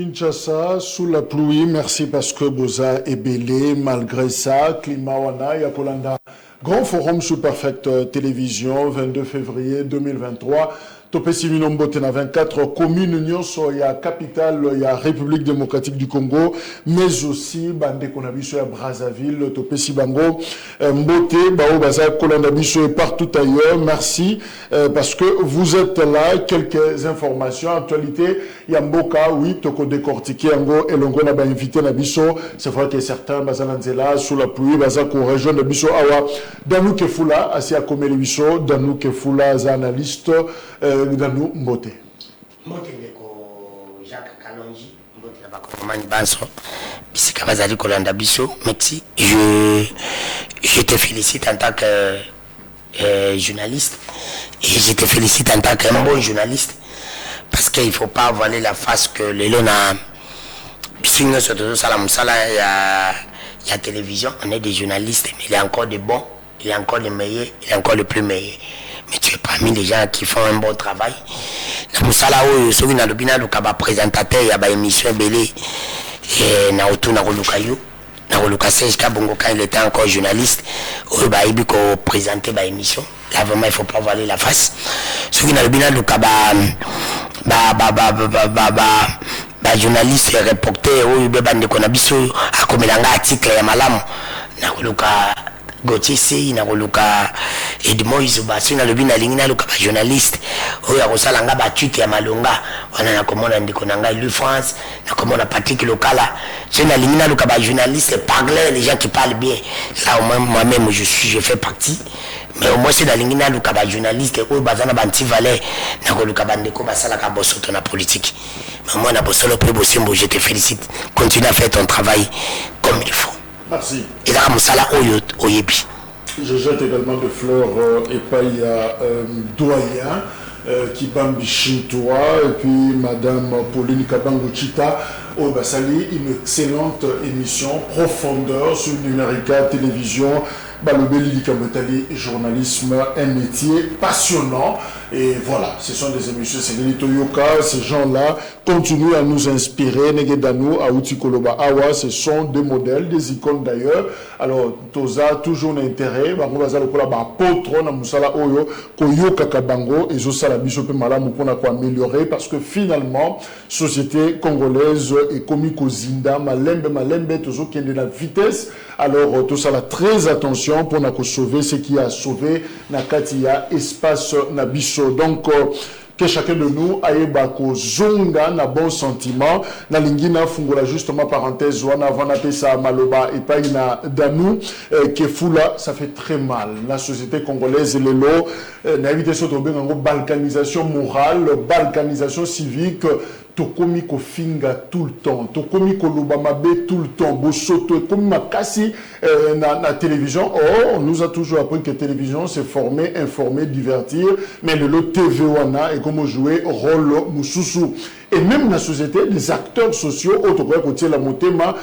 Kinshasa, sous la pluie, merci parce que Boza est belé. Malgré ça, climat wana, Yakolanda. Grand forum sous Perfect Télévision, 22 février 2023. Topesi Minombote na 24 communes nyonso ya capitale ya République démocratique du Congo, mais aussi bande konabiso ya Brazzaville, Topesi Bango, Mbote, Bao Baza, Kolanda Biso et partout ailleurs. Merci parce que vous êtes là. Quelques informations, actualité, Yamboka, oui, Toko décortiquer Ango et Longo n'a pas invité Nabiso. C'est vrai que certains Bazalanzela sous la pluie, Baza ko région de Biso Awa, Danou Kefula, Asia Komele Biso, Danou Kefula, analyste. Danou Mbote. Mbote ndeko Jacques Kalonji, Mbote na bakongomani banso. Bisika bazali kolanda biso, merci. Je te félicite en tant que journaliste et je te félicite en tant qu'un bon journaliste parce qu'il ne faut pas voiler la face que les lona bisino surtout salam sala ya télévision, on est des journalistes mais il y a encore des bons, il y a encore les meilleurs, il y a encore les plus meilleurs. Mais tu es parmi les gens qui font un bon travail. Na musala oyo soki na lobina lukaba présentateur ya ba émission belé et na otu na kolukayo na koluka Serge Kabongo quand il était encore journaliste oyo ba ibi ko présenter ba émission. Là vraiment il faut pas voiler la face. Soki na lobina lukaba ba journaliste reporter oyo be bande ko na biso akomelanga article ya malamu na koluka Gauthier Sey na koluka Edmond Izobasi na lobi na lingi na luka ba journaliste oyo akosala nga ba tweet ya malonga wana na komona ndiko na ngai Louis France na komona Patrick Lokala je na lingi na luka ba journaliste parleur les gens qui parlent bien là au moins moi-même je fais partie mais au moins c'est na lingi na luka ba journaliste oyo bazana ba anti-valeur na koluka bandeko basala ka bosoto na politique mais moi na bosolo pe bosimbo je te félicite continue à faire ton travail comme il faut. Merci. Et là, Moussala Oyebi. Je jette également des fleurs et pas il y a doyen qui bambi Chintoua et puis Madame Pauline Kabango-Chita au Basali, une excellente émission profondeur sur Numérica Télévision. Balobeli Likamotali, journalisme, un métier passionnant. Et voilà, ce sont des émissions, c'est des Toyoka, ces gens-là continuent à nous inspirer. Negedano, Aouti Koloba Awa, ce sont des modèles, des icônes d'ailleurs. Alors, Toza, toujours l'intérêt, Barobaza Lokola, Potro, Namusala Oyo, Koyoka Kabango, et Zosala Bisope Malam, pour améliorer, parce que finalement, société congolaise est comique aux Zinda, Malembe, Tozo, qui est de la vitesse. Alors, tout ça, là, très attention pour nous sauver ce qui a sauvé Nakatia, espace Nabiso. Donc, que chacun de nous aille bako zonga na bon sentiment. Na lingina fungola justement parenthèse, wana vana pesa maloba et pas ina danou, que foula, ça fait très mal. La société congolaise, les lots, n'a évité ce tomber en balkanisation morale, balkanisation civique. Tokomi ko finga tout le temps, tokomi ko lobamabe tout le temps, bosoto comme makasi na télévision. Oh, on nous a toujours appris que télévision c'est former, informer, divertir, mais le lot TV wana est comme jouer rôle mususu. Et même dans la société, les acteurs sociaux, autres côté la motema,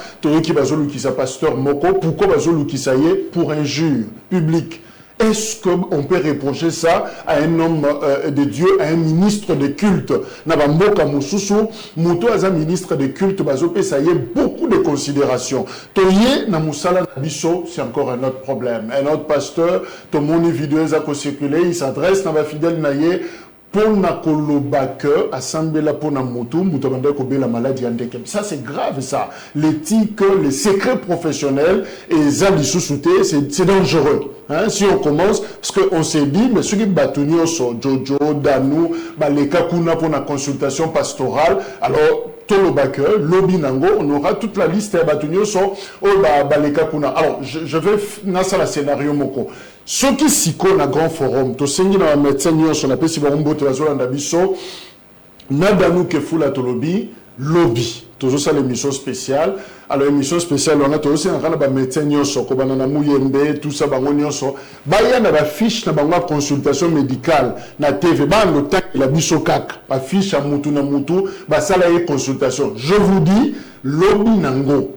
qui bazolu qui sa pasteur moko, pourquoi bazolu qui ça y est pour injure publique. Est-ce qu'on peut reprocher ça à un homme de Dieu, à un ministre de culte? Nabamboka Moussousou, Mouto as un ministre de culte, Bazopé, ça y est, beaucoup de considérations. Toye, Namusala Nabiso, c'est encore un autre problème. Un autre pasteur, ton moni vidéo a circulé, il s'adresse, Naba Fidèle Naye, pour na kolobake assemblée la pour na moto mutabanda ko la maladie andeke. Ça c'est grave ça. L'éthique, les secrets professionnels et zali sous-souté, c'est dangereux. Hein, si on commence, parce qu'on s'est dit, mais ceux qui battunio sont Jojo, Danou, Baleka Kuna pour la consultation pastorale, alors Tolobake, Lobinango, on aura toute la liste à battunio sont Baleka Kuna. Alors, je vais nasa la scénario moko. Ceux qui s'y connaissent à grand forum, to sengi na médecin on appelle si bon bote la zone d'abisso, Nadanou Kefula Tolobi, lobby. Toujours ça l'émission spéciale. Alors émission spéciale on a aussi un canal médecin nyonso ko banana muyembe tout ça bango nyonso. Ba ya na ba fiche na bango consultation médicale na TV ba no tak la biso kak. Ba fiche à mutu na mutu ba sala y consultation. Je vous dis lobby nango.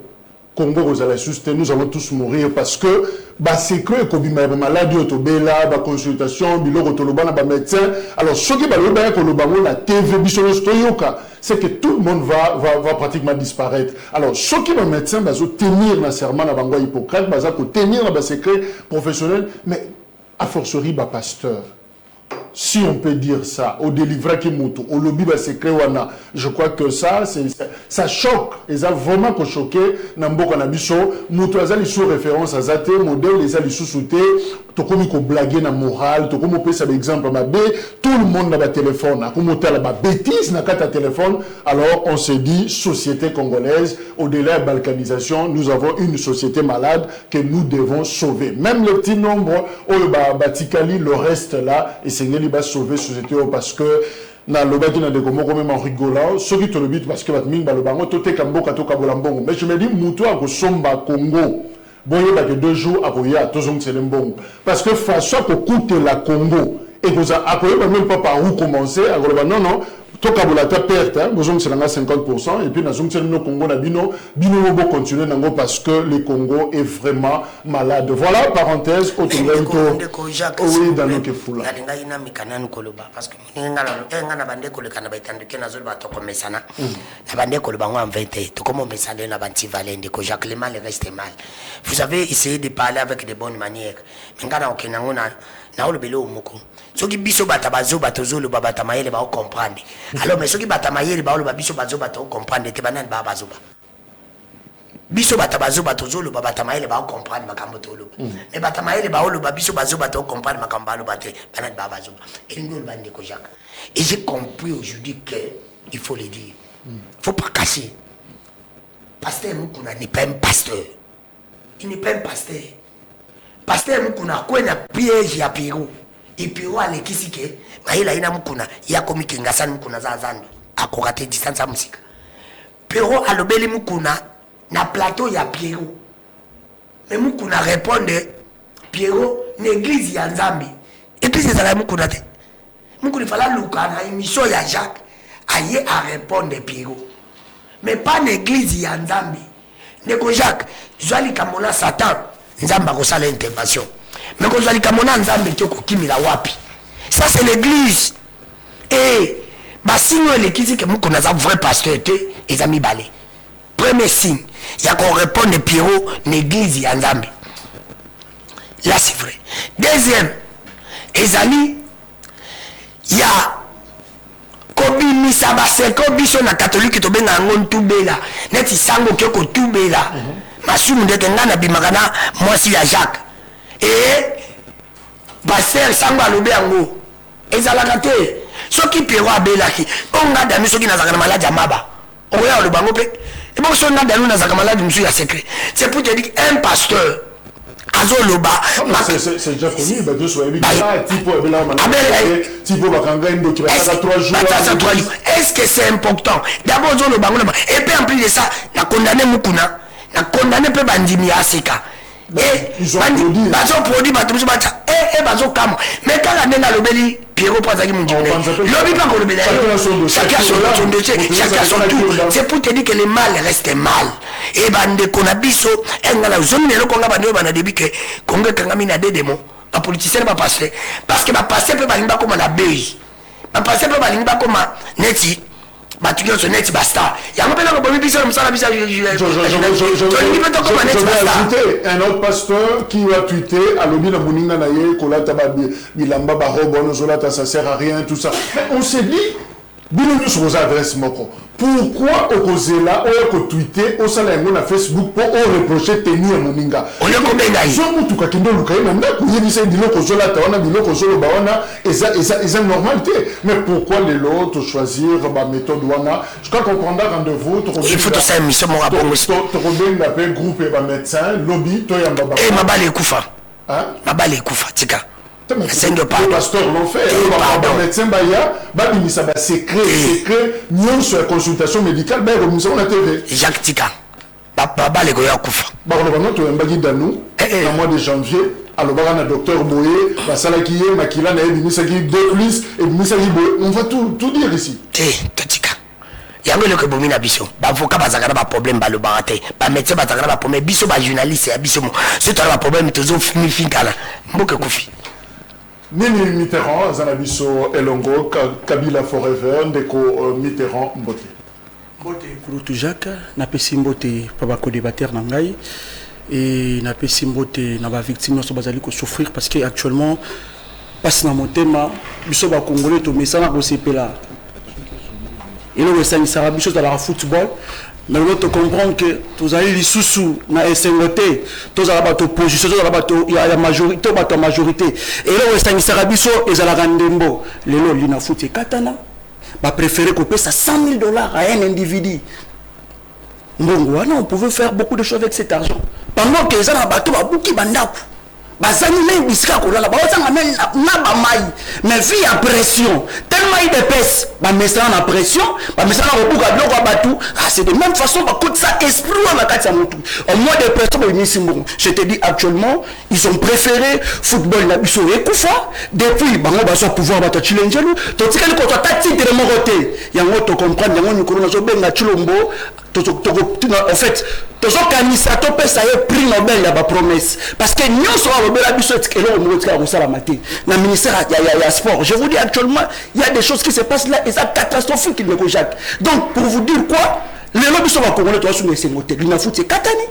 Congo vous allez soutenir, nous allons tous mourir parce que secret ko bima maladie otobela ba consultation biloko toloba na ba médecin alors ce qui va le ba ko lobango la TV biso stoyoka c'est que tout le monde va pratiquement disparaître alors ce qui va médecin va tenir na serment na bango Hippocrate va ko tenir na ba secret professionnel mais a fortiori ba pasteur. Si on peut dire ça, au délivré qui moutou, au lobby secret wana, je crois que ça choque, et ça vraiment que choqué, nambo kanabiso, moutou azali sous référence à zate, modèle les ali sous souté, to komi ko blaguer na morale, to komi pe ça exemple ma bé, tout le monde n'a pas téléphone, a komi tel ba bêtise na kata téléphone, alors on se dit société congolaise, au-delà de la balkanisation, nous avons une société malade que nous devons sauver. Même le petit nombre, batikali, le reste là, et c'est il va sauver la société parce que na lobaki na de comme même en rigolant ceux qui te le but parce que va minga le bango tote kamboka to kabolambongo mais je me dis mutu a ko somba Congo boye ba que 2 jours a koya to zong selembongo parce que façon ko coûter la Congo et que ça a même pas par où commencer a non to kabola ta perte bozong selanga 50% et puis na zong seleno Congo na bino bo continuer nango parce que le Congo est vraiment malade. Voilà parenthèse au oui dans nos kefula na dinga ina mikanani koloba parce que nga na bande koleka na baitandike na zolo bato komesana na bande koloba ngo en 20 to comme mesale na banti valende ko Jacques le mal reste mal. Vous avez essayé de parler avec de bonnes manières ngana okenango na olobelo moko soki biso batabazo batozolo babata mayele ba comprendre alors mais soki batamayele ba oloba biso bazo bato comprendre te banani ba bazoba biso batabazo batozolo babata mayele ba comprendre makambo tolo mais batamayele ba oloba biso bazo bato comprendre makambo alo bate banani ba bazoba et ngol bande ko Jacques et j'ai compris aujourd'hui que il faut le dire faut pas cacher pasteur Mukuna n'est pas un pasteur il n'est pas un pasteur pasteur Mukuna kwena piège ya Pérou et Pérou alekisi ke maila ina Mukuna ya komiki ngasani Mukuna za zando akokate distance ya musika Pérou alobeli Mukuna na plateau ya Pérou mais Mukuna répondre Pérou l'église ya Nzambi et puis c'est ça Mukuna te Mukuna fala luka na émission ya Jacques aye à répondre Pérou mais pas l'église ya Nzambi ndeko Jacques zwali kamona Satan Nzamba ko sala intervention mais ko zwali kamona Nzambe toko kimila wapi ça c'est l'église et ba signe l'église que Mukuna za vrai pasteur te les amis balé premier signe il y a qu'on répondre Pierrot l'église ya Nzambe là c'est vrai deuxième ezali il y a kobi misaba seko biso na catholique to benga ngon tubela neti sango kyoko tubela masumu ndeke ngana bimakana mwasi ya Jacques et pasteur sango alobe yango ezalaka te soki Pierrot abelaki onga dami soki nazaka na maladi ya maba oya olobango pe et bon son dami nazaka maladi musu ya secret c'est pour te dire un pasteur azoloba c'est déjà connu ba deux soyez tipo ebela tipo bakanga ndo ki ba 3 jours est-ce que c'est important d'abord zoloba ngona et puis en plus de ça na condamner Mukuna na condamner pe bandimi ya seka et bazo produit bato biso bacha et bazo kamo mais quand la nena lobeli Pierrot Pazaki Mundine lobi pas ko lobeli chacun son dossier chacun son tout c'est pour te dire que le mal reste mal et bande kona biso engala zone lelo konga bande bana debi que konga kangami na dedemo ba politicien ba passer parce que ba passer pe balimba comme na beige ba passer pe balimba comme neti batuyo so neti basta ya ngopela ko bomi biso msala bisa un autre pasteur qui va tweeter à l'obi na muninga na ye kolata ba bilamba ba robo zolata ça sert à rien tout ça mais on s'est dit bino nous sur adresse moko pourquoi okozela o tweeter o sala yango na Facebook pour o reprocher tenir muninga on est comme ngai so mutu ka kindo luka ina na kuyebisa biloko zolata wana biloko zolo ba wana eza normalité mais pourquoi les autres choisir ba méthode wana je crois qu'on prendra rendez-vous il faut tout ça mission mon rapport to robin appel groupe ba médecin lobby to yamba ba et mabale kufa hein mabale kufa tika les pasteurs l'ont fait les médecins babimisa ba secret nous sur la consultation médicale ba remise on la TV Jacques Tika baba le goya kufa ba on to mbagi danou en mois de janvier alors ba na docteur Boye ba sala ki ye makila na ebimisa ki 2 plus et bimisa ki on va tout dire ici Tika yango le que bomi na biso ba avocat bazakana ba problème ba le barate ba médecin bazakana ba problème biso ba journaliste ya biso mo c'est toi ba problème tozo fini finkala mboke kufi Nini Mitterrand zanabiso elongo Kabila forever ndeko Mitterrand mbote mbote Kulutu Jacques na pesi mbote pa ba co-débatteur na ngai et na pesi mbote na ba victime so bazali ko souffrir parce que actuellement passe na motema biso ba congolais to mesana ko sepela et le Western sera biso dans la football mais on doit comprendre que tous allez les sous na SNGT tous allez battre opposition tous allez battre il y a la majorité battre majorité et le Western sera biso et za la randembo les lo lina foot et katana va préférer couper ça $100,000 à un individu. Bon, on pouvait faire beaucoup de choses avec cet argent pendant que les gens bateau ba buki bandaku bazani même bisika kolala ba ozanga même na ba mai mais vu la pression tellement il dépasse ba message na pression ba message na rebuka biloko batou c'est de même façon ba côté ça esprit na kati ya mutu au moins des personnes ba nisimbo je te dis actuellement ils ont préféré football na biso ekufa depuis bango ba so pouvoir ba to chilengelu to tikali ko to titre de moroté yango to comprendre yango ni kolona zo benga chilombo en fait tous kanisa to pesa ye prix Nobel ya ba promesse parce que nous sommes au bela biso et on motika ko sala maté na ministère ya sport je vous dis actuellement il y a des choses qui se passent là et ça catastrophique il me ko Jacques donc pour vous dire quoi les lobbies sont va congolais to sur sengote lina foot katani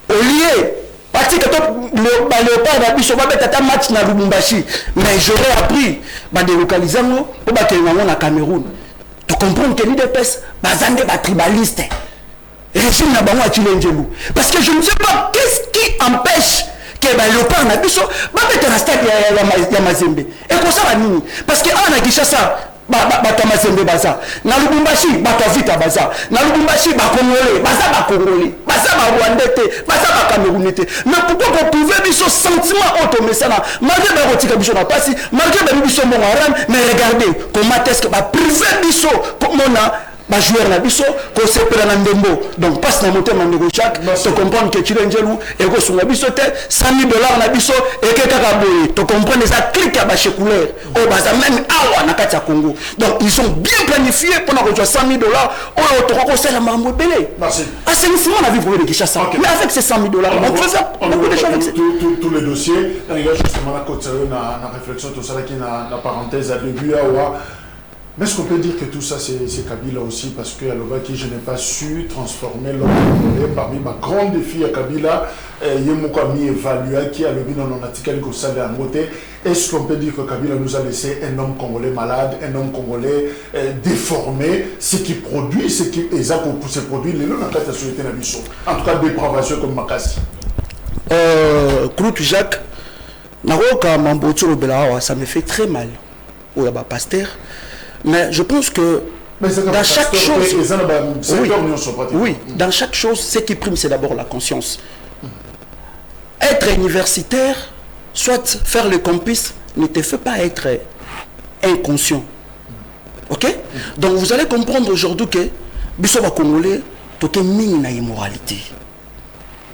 au lieu parce que le léopard na biso ba beta match na Lubumbashi mais j'aurais appris ba délocaliser ngo pour ba kenango na Cameroun tu comprends que l'IDPS bazande ba tribaliste régime na bango Chilengelu parce que je ne sais pas qu'est-ce qui empêche que ba léopard na biso ba mettre na stade ya Mazembe et comme ça va nini parce que on a Kinshasa ba Mazembe baza na Lubumbashi ba vita baza na Lubumbashi ba Congolais baza ba Rwandais baza ba Camerounais mais pourquoi vous pouvez biso sentiment automessana malgré ba rotika biso na pasi malgré ba biso mon aram mais regardez comment est-ce que ba privé biso comme on a ba joueur na biso ko sepela na ndembo donc passe na motema ndeko Jacques to comprendre que Chilengelu et ko sunga biso te $100,000 na biso et que kaka boye to comprendre ça clique à ba couleur au baza même awa na kati ya Congo donc ils sont bien planifiés pour na ko $100,000 au to ko sala mambo belé merci assainissement na vie pour de Kinshasa mais avec ces $100,000 on peut faire beaucoup de choses avec tous les dossiers justement la côte na réflexion tout ça qui na parenthèse à début awa. Mais est-ce qu'on peut dire que tout ça c'est Kabila aussi parce que Alovaki je n'ai pas su transformer l'homme congolais parmi ma grande défi à Kabila Yemoko mi évalué qui a le bin en article que ça à côté. Est-ce qu'on peut dire que Kabila nous a laissé un homme congolais malade, un homme congolais déformé, ce qui produit, ce qui est ça pour ces produits les lots dans la société na biso. En tout cas dépravation comme Makasi. Kulutu Jacques naroka mamboto belawa ça me fait très mal. Ou là-bas pasteur. Mais je pense que dans chaque chose, oui, dans chaque chose, ce qui prime, c'est d'abord la conscience. Être universitaire, soit faire le campus, ne te fait pas être inconscient. Ok? Donc vous allez comprendre aujourd'hui que Bissoba Congolais, tu as une immoralité.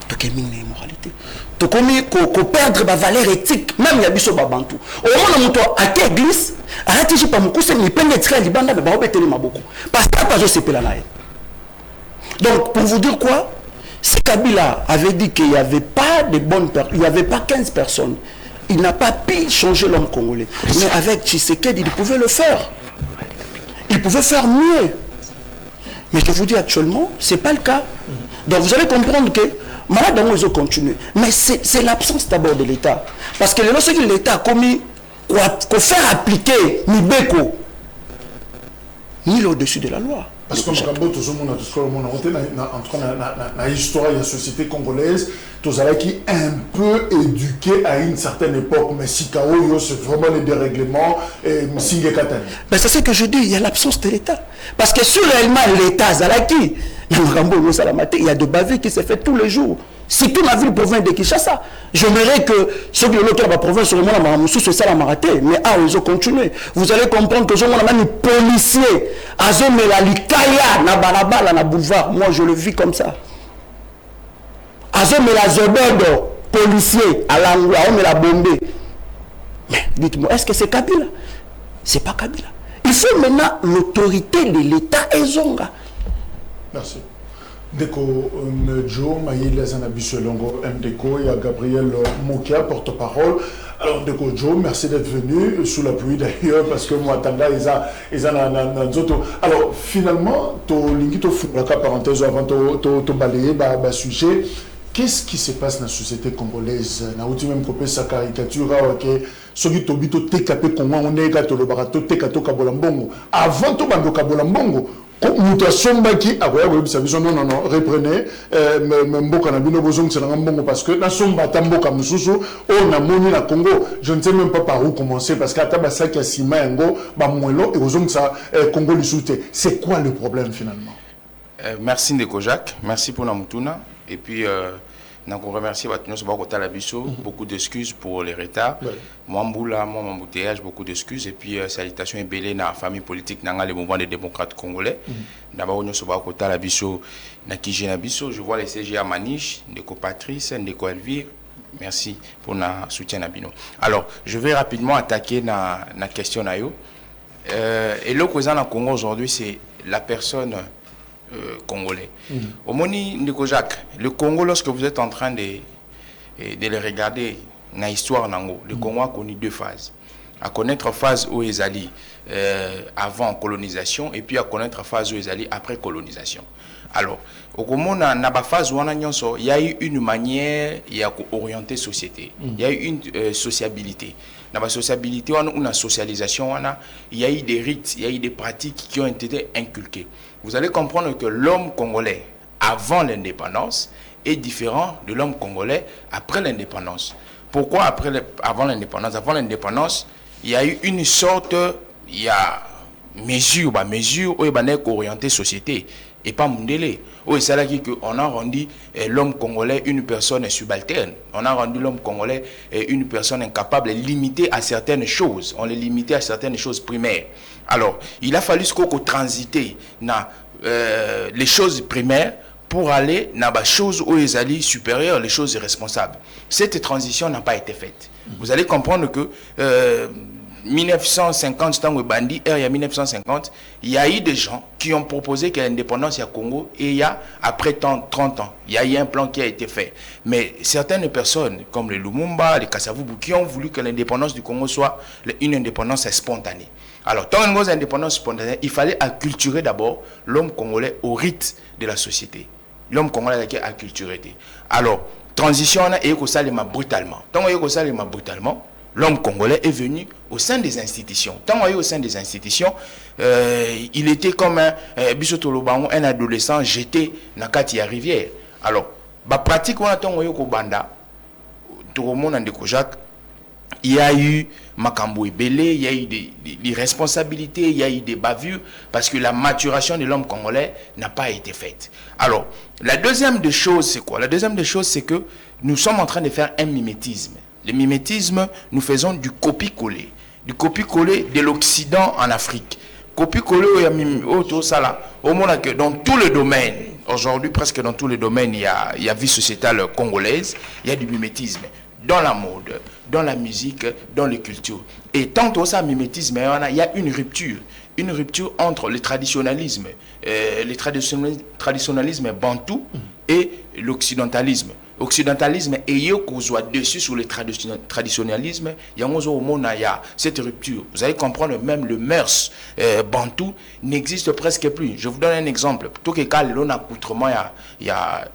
Tu as une immoralité. Tu as perdre la valeur éthique, même il y a Bissoba Bantou. Au moment où tu as église, arrêtez pas mon cousin, il peut être les bandes, mais il va être beaucoup. Parce que pas je là. Donc, pour vous dire quoi, si Kabila avait dit qu'il n'y avait pas de bonnes personnes, il n'y avait pas 15 personnes, il n'a pas pu changer l'homme congolais. Mais avec Tshisekedi, il pouvait le faire. Il pouvait faire mieux. Mais je vous dis actuellement, ce n'est pas le cas. Donc, vous allez comprendre que malade, ils ont continué. Mais c'est l'absence d'abord de l'État. Parce que lorsque l'État a commis quoi faire appliquer Nibeko, ni au-dessus de la loi. Parce que dans l'histoire de la société congolaise, tous qui un peu éduqués à une certaine époque, mais si c'est vraiment les dérèglements, mais c'est ce que je dis, il y a l'absence de l'État. Parce que sur réellement l'État, Zalaki, il y a de bavures qui se fait tous les jours. Si toute la ville provient de Kinshasa, j'aimerais que ceux qui ont la province sur le monde, c'est ça la marathé. Mais ils ont continué. Vous allez comprendre que je suis un policier. Azomela Likaya, na balabala, na boulevard. Moi, je le vis comme ça. Azomela Zobodo, policier, à l'angla, on la bombé. Mais dites-moi, est-ce que c'est Kabila? C'est pas Kabila. Il faut maintenant l'autorité de l'État et Zonga. Merci. Ndeko Joe Maïla Zanabiso Longo MDECO, il y a Gabriel Mokia, porte-parole. Alors Ndeko Joe, merci d'être venu sous la pluie d'ailleurs parce que moi Tanga alors finalement, la parenthèse avant de balayer le sujet. Qu'est-ce qui se passe dans la société congolaise? Na outi même copier sa caricature que soki tobito TKP Congo on est gato le barato tekato kabolambongo avant to bando kabolambongo muta somba ki akoya ko bisa biso non reprenez mboka na bino bozong tsana mbongo parce que na somba tamboka mususu on a moni na Congo je ne sais même pas par où commencer parce que ata basaki ya sima ngo ba mwelo et bozong ça Congo lisute. C'est quoi le problème finalement? Merci Ndeko Jacques, merci pour la mutuna. Et puis, nous remercions beaucoup d'excuses pour les retards. Moi, mon embouteillage, beaucoup d'excuses. Et puis, salutations et belles à la famille politique, dans le mouvement des démocrates congolais. D'abord, nous sommes à la biso, je vois les CGA Maniche, Ndeko Patrice, Ndeko Elvire. Merci pour notre soutien à Bino. Alors, je vais rapidement attaquer la question. Et le président du Congo aujourd'hui, c'est la personne congolais. Au Moni Ndeko Jacques, le Congo, lorsque vous êtes en train de le regarder dans l'histoire, le Congo a connu deux phases. À connaître la phase où ils allaient avant colonisation et puis à connaître la phase où ils allaient après colonisation. Alors, au Congo, dans la phase où il y a eu une manière d'orienter la société. Il y a eu une sociabilité. Dans la sociabilité, on a une socialisation, il y a eu des rites, il y a eu des pratiques qui ont été inculquées. Vous allez comprendre que l'homme congolais avant l'indépendance est différent de l'homme congolais après l'indépendance. Pourquoi avant l'indépendance? Avant l'indépendance, il y a eu une sorte, il y a mesure où il y a orienté société et pas mondélé. Oui, c'est là qu'on a rendu l'homme congolais une personne subalterne. On a rendu l'homme congolais une personne incapable, limitée à certaines choses. On l'a limité à certaines choses primaires. Alors, il a fallu transiter dans les choses primaires pour aller dans les choses où ils allaient supérieures, les choses responsables. Cette transition n'a pas été faite. Vous allez comprendre que 1950, il y a 1950, il y a eu des gens qui ont proposé que l'indépendance du Congo et il y a après 30 ans, il y a eu un plan qui a été fait. Mais certaines personnes, comme les Lumumba, les Kasavubu, qui ont voulu que l'indépendance du Congo soit une indépendance spontanée. Alors, tant une indépendance spontanée, il fallait acculturer d'abord l'homme congolais au rite de la société. L'homme congolais qui a acculturé. Alors, transition, il y a brutalement. Tant qu'il y a brutalement, l'homme congolais est venu au sein des institutions. Tant qu'il est au sein des institutions, il était comme un adolescent jeté dans la rivière. Alors, la pratique, il y a eu Makambo Ebele, il y a eu des responsabilités, il y a eu des bavures, parce que la maturation de l'homme congolais n'a pas été faite. Alors, la deuxième des choses, c'est quoi? La deuxième des choses, c'est que nous sommes en train de faire un mimétisme. Le mimétisme, nous faisons du copie-coller de l'Occident en Afrique. Copie-coller au monde que dans tous les domaines, aujourd'hui presque dans tous les domaines, il y a vie sociétale congolaise, il y a du mimétisme. Dans la mode, dans la musique, dans les cultures. Et tant que ça, mimétisme, il y a une rupture entre le traditionnalisme bantou et l'occidentalisme. Occidentalisme ayant qu'on dessus sur le traditionnalisme, il y a cette rupture. Vous allez comprendre, même le mœurs bantou n'existe presque plus. Je vous donne un exemple. Tout cas, l'accoutrement, il y a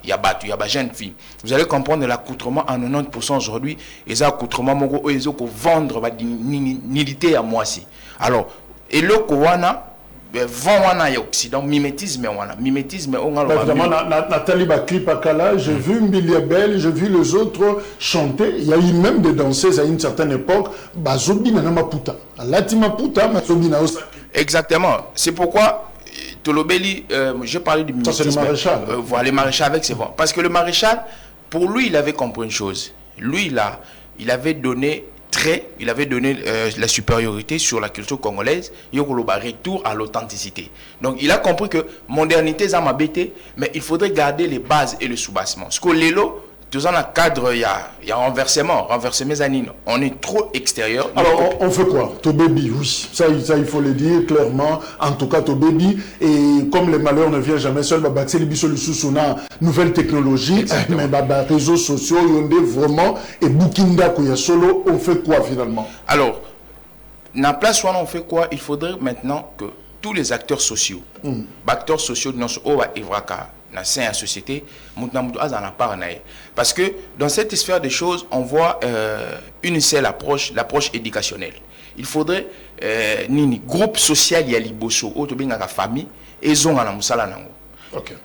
jeune fille. Vous allez comprendre l'accoutrement en 90% aujourd'hui. Et ça, accoutrement, ils ont vendre nilité à moi aussi. Alors, et le Kowana, vent Occident, mimétisme évidemment, Nathalie Bakli Pakala, j'ai vu Mbilia Belle, j'ai vu les autres chanter. Il y a eu même des danseuses à une certaine époque. Bazobi Nana Maputa. Latima Puta, Bazobi Nana Osaka. Exactement. C'est pourquoi Tolobeli, je parlais du mimétisme. Ça, c'est le maréchal. Voilà, le maréchal avec ses vents. Parce que le maréchal, pour lui, il avait compris une chose. Lui, il avait donné la supériorité sur la culture congolaise, il y a un retour à l'authenticité. Donc il a compris que modernité ça m'a bêté, mais il faudrait garder les bases et le soubassement. Ce que l'élo Tout dans le cadre, il y a renversement mes anines. On est trop extérieur. Alors, on fait quoi? To baby, oui. Ça, il faut le dire clairement. En tout cas, to baby. Et comme les malheurs ne viennent jamais seuls, c'est les nouvelles technologies, mais les réseaux sociaux, il y a vraiment, et Boukinda, solo, on fait quoi finalement? Alors, dans la place où on fait quoi? Il faudrait maintenant que tous les acteurs sociaux, acteurs sociaux de notre Ivraka, dans la société, parce que dans cette sphère des choses, on voit une seule approche, l'approche éducationnelle. Il faudrait ni groupe social il y a liboso, ou la famille, et ils ont un musala nango.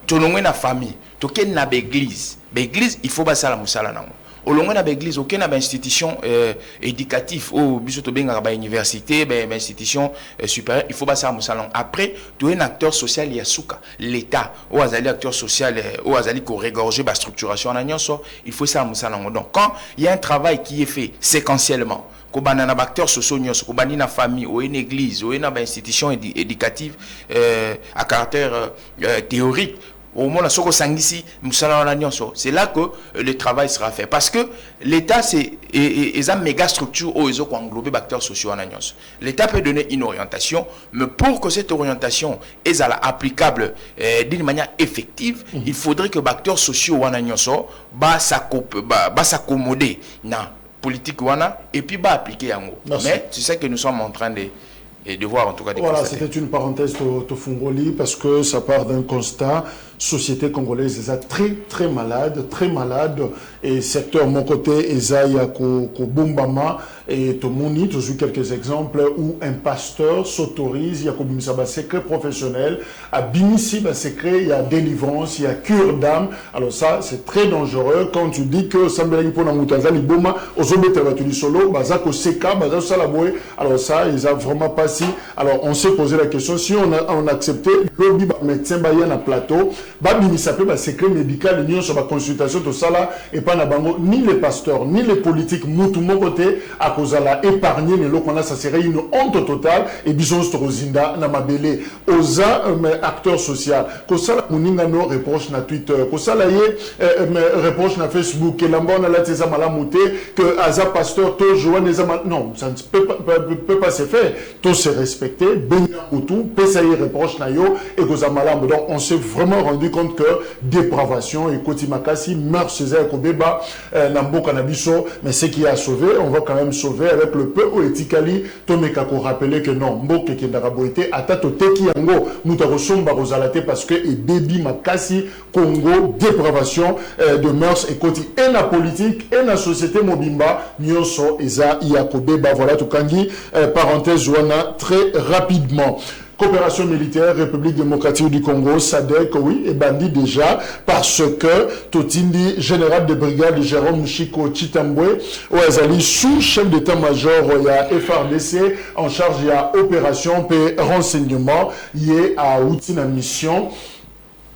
Tu as une famille, tu as une église, l'église il faut passer à la musala nango. Au long de l'église, aucune institution éducative, ou université, institution supérieure, il faut passer à Moussalon. Après, tu es un acteur social, il y a Souka, l'État, ou un acteur social, ou un qui régorge la structuration en Agnon, il faut ça à Moussalon. Donc, quand il y a un travail qui est fait séquentiellement, qu'on a un acteur social, qu'on a une famille, ou une église, ou une institution éducative à caractère théorique, au moins c'est là que le travail sera fait parce que l'État c'est une méga structure où ils ont englobé les acteurs sociaux en agence. L'État peut donner une orientation, mais pour que cette orientation soit applicable d'une manière effective, il faudrait que les acteurs sociaux en agence s'accommoder dans la politique et puis appliquer en haut. Mais c'est ça que nous sommes en train de voir en tout cas des voilà, c'était une parenthèse au Fungoli parce que ça part d'un constat. Société congolaise est très malade et secteur mon côté Esaïa Kobumbama et Tomoni, tu as eu quelques exemples où un pasteur s'autorise, il y a comme un secret professionnel, à Bimissi, un secret, il y a délivrance, il y a cure d'âme. Alors ça, c'est très dangereux quand tu dis que Sambela Ipo na Mutaza Liboma, Ozobe Tevatuli Solo, Bazako Seka, Bazako Salaboé. Alors ça, ils ont vraiment pas si. Alors on s'est posé la question, si on acceptait, le médecin Bayen à plateau, Babini s'appelle un secret médical, il y a sur la consultation, tout ça là, et pas na bango, ni les pasteurs, ni les politiques, moutou mon côté, à cause de la épargner, mais là, ça serait une honte totale, et bison Strozinda, na mabele, osa, acteur social, que ça là, moninga no reproche na Twitter, que ça là, reproche na Facebook, que l'amba on a la tesa malamouté, que Aza pasteur, to joan les amat, non, ça ne peut pas se faire, tout se respecter, benga outou, pesaï reproche na yo, et que ça malamou. Donc, on s'est vraiment rendu compte que dépravation et Kotimakasi meurt Césaire Kobeba, Nambo Kanabiso, mais ce qui a sauvé, on va quand même sauver avec le peu où Etikali, Tomekako rappeler que non, Mboke Kendaraboité, Atato Teki Yango, Moutarosomba Rosalate, parce que et Baby Makasi, Congo, dépravation de mœurs et Koti, et la politique, et la société Mobimba, Nyonso, Eza, Iakobeba, voilà tout kangi, parenthèse, Joana, très rapidement. Coopération militaire, République démocratique du Congo, SADC, oui, et bandit déjà, parce que Totindi, général de brigade Jérôme Chiko Chitambwe, Ouazali, sous-chef d'état-major, il y a FRDC, en charge, il y a opération, et renseignement, il y a outil de mission.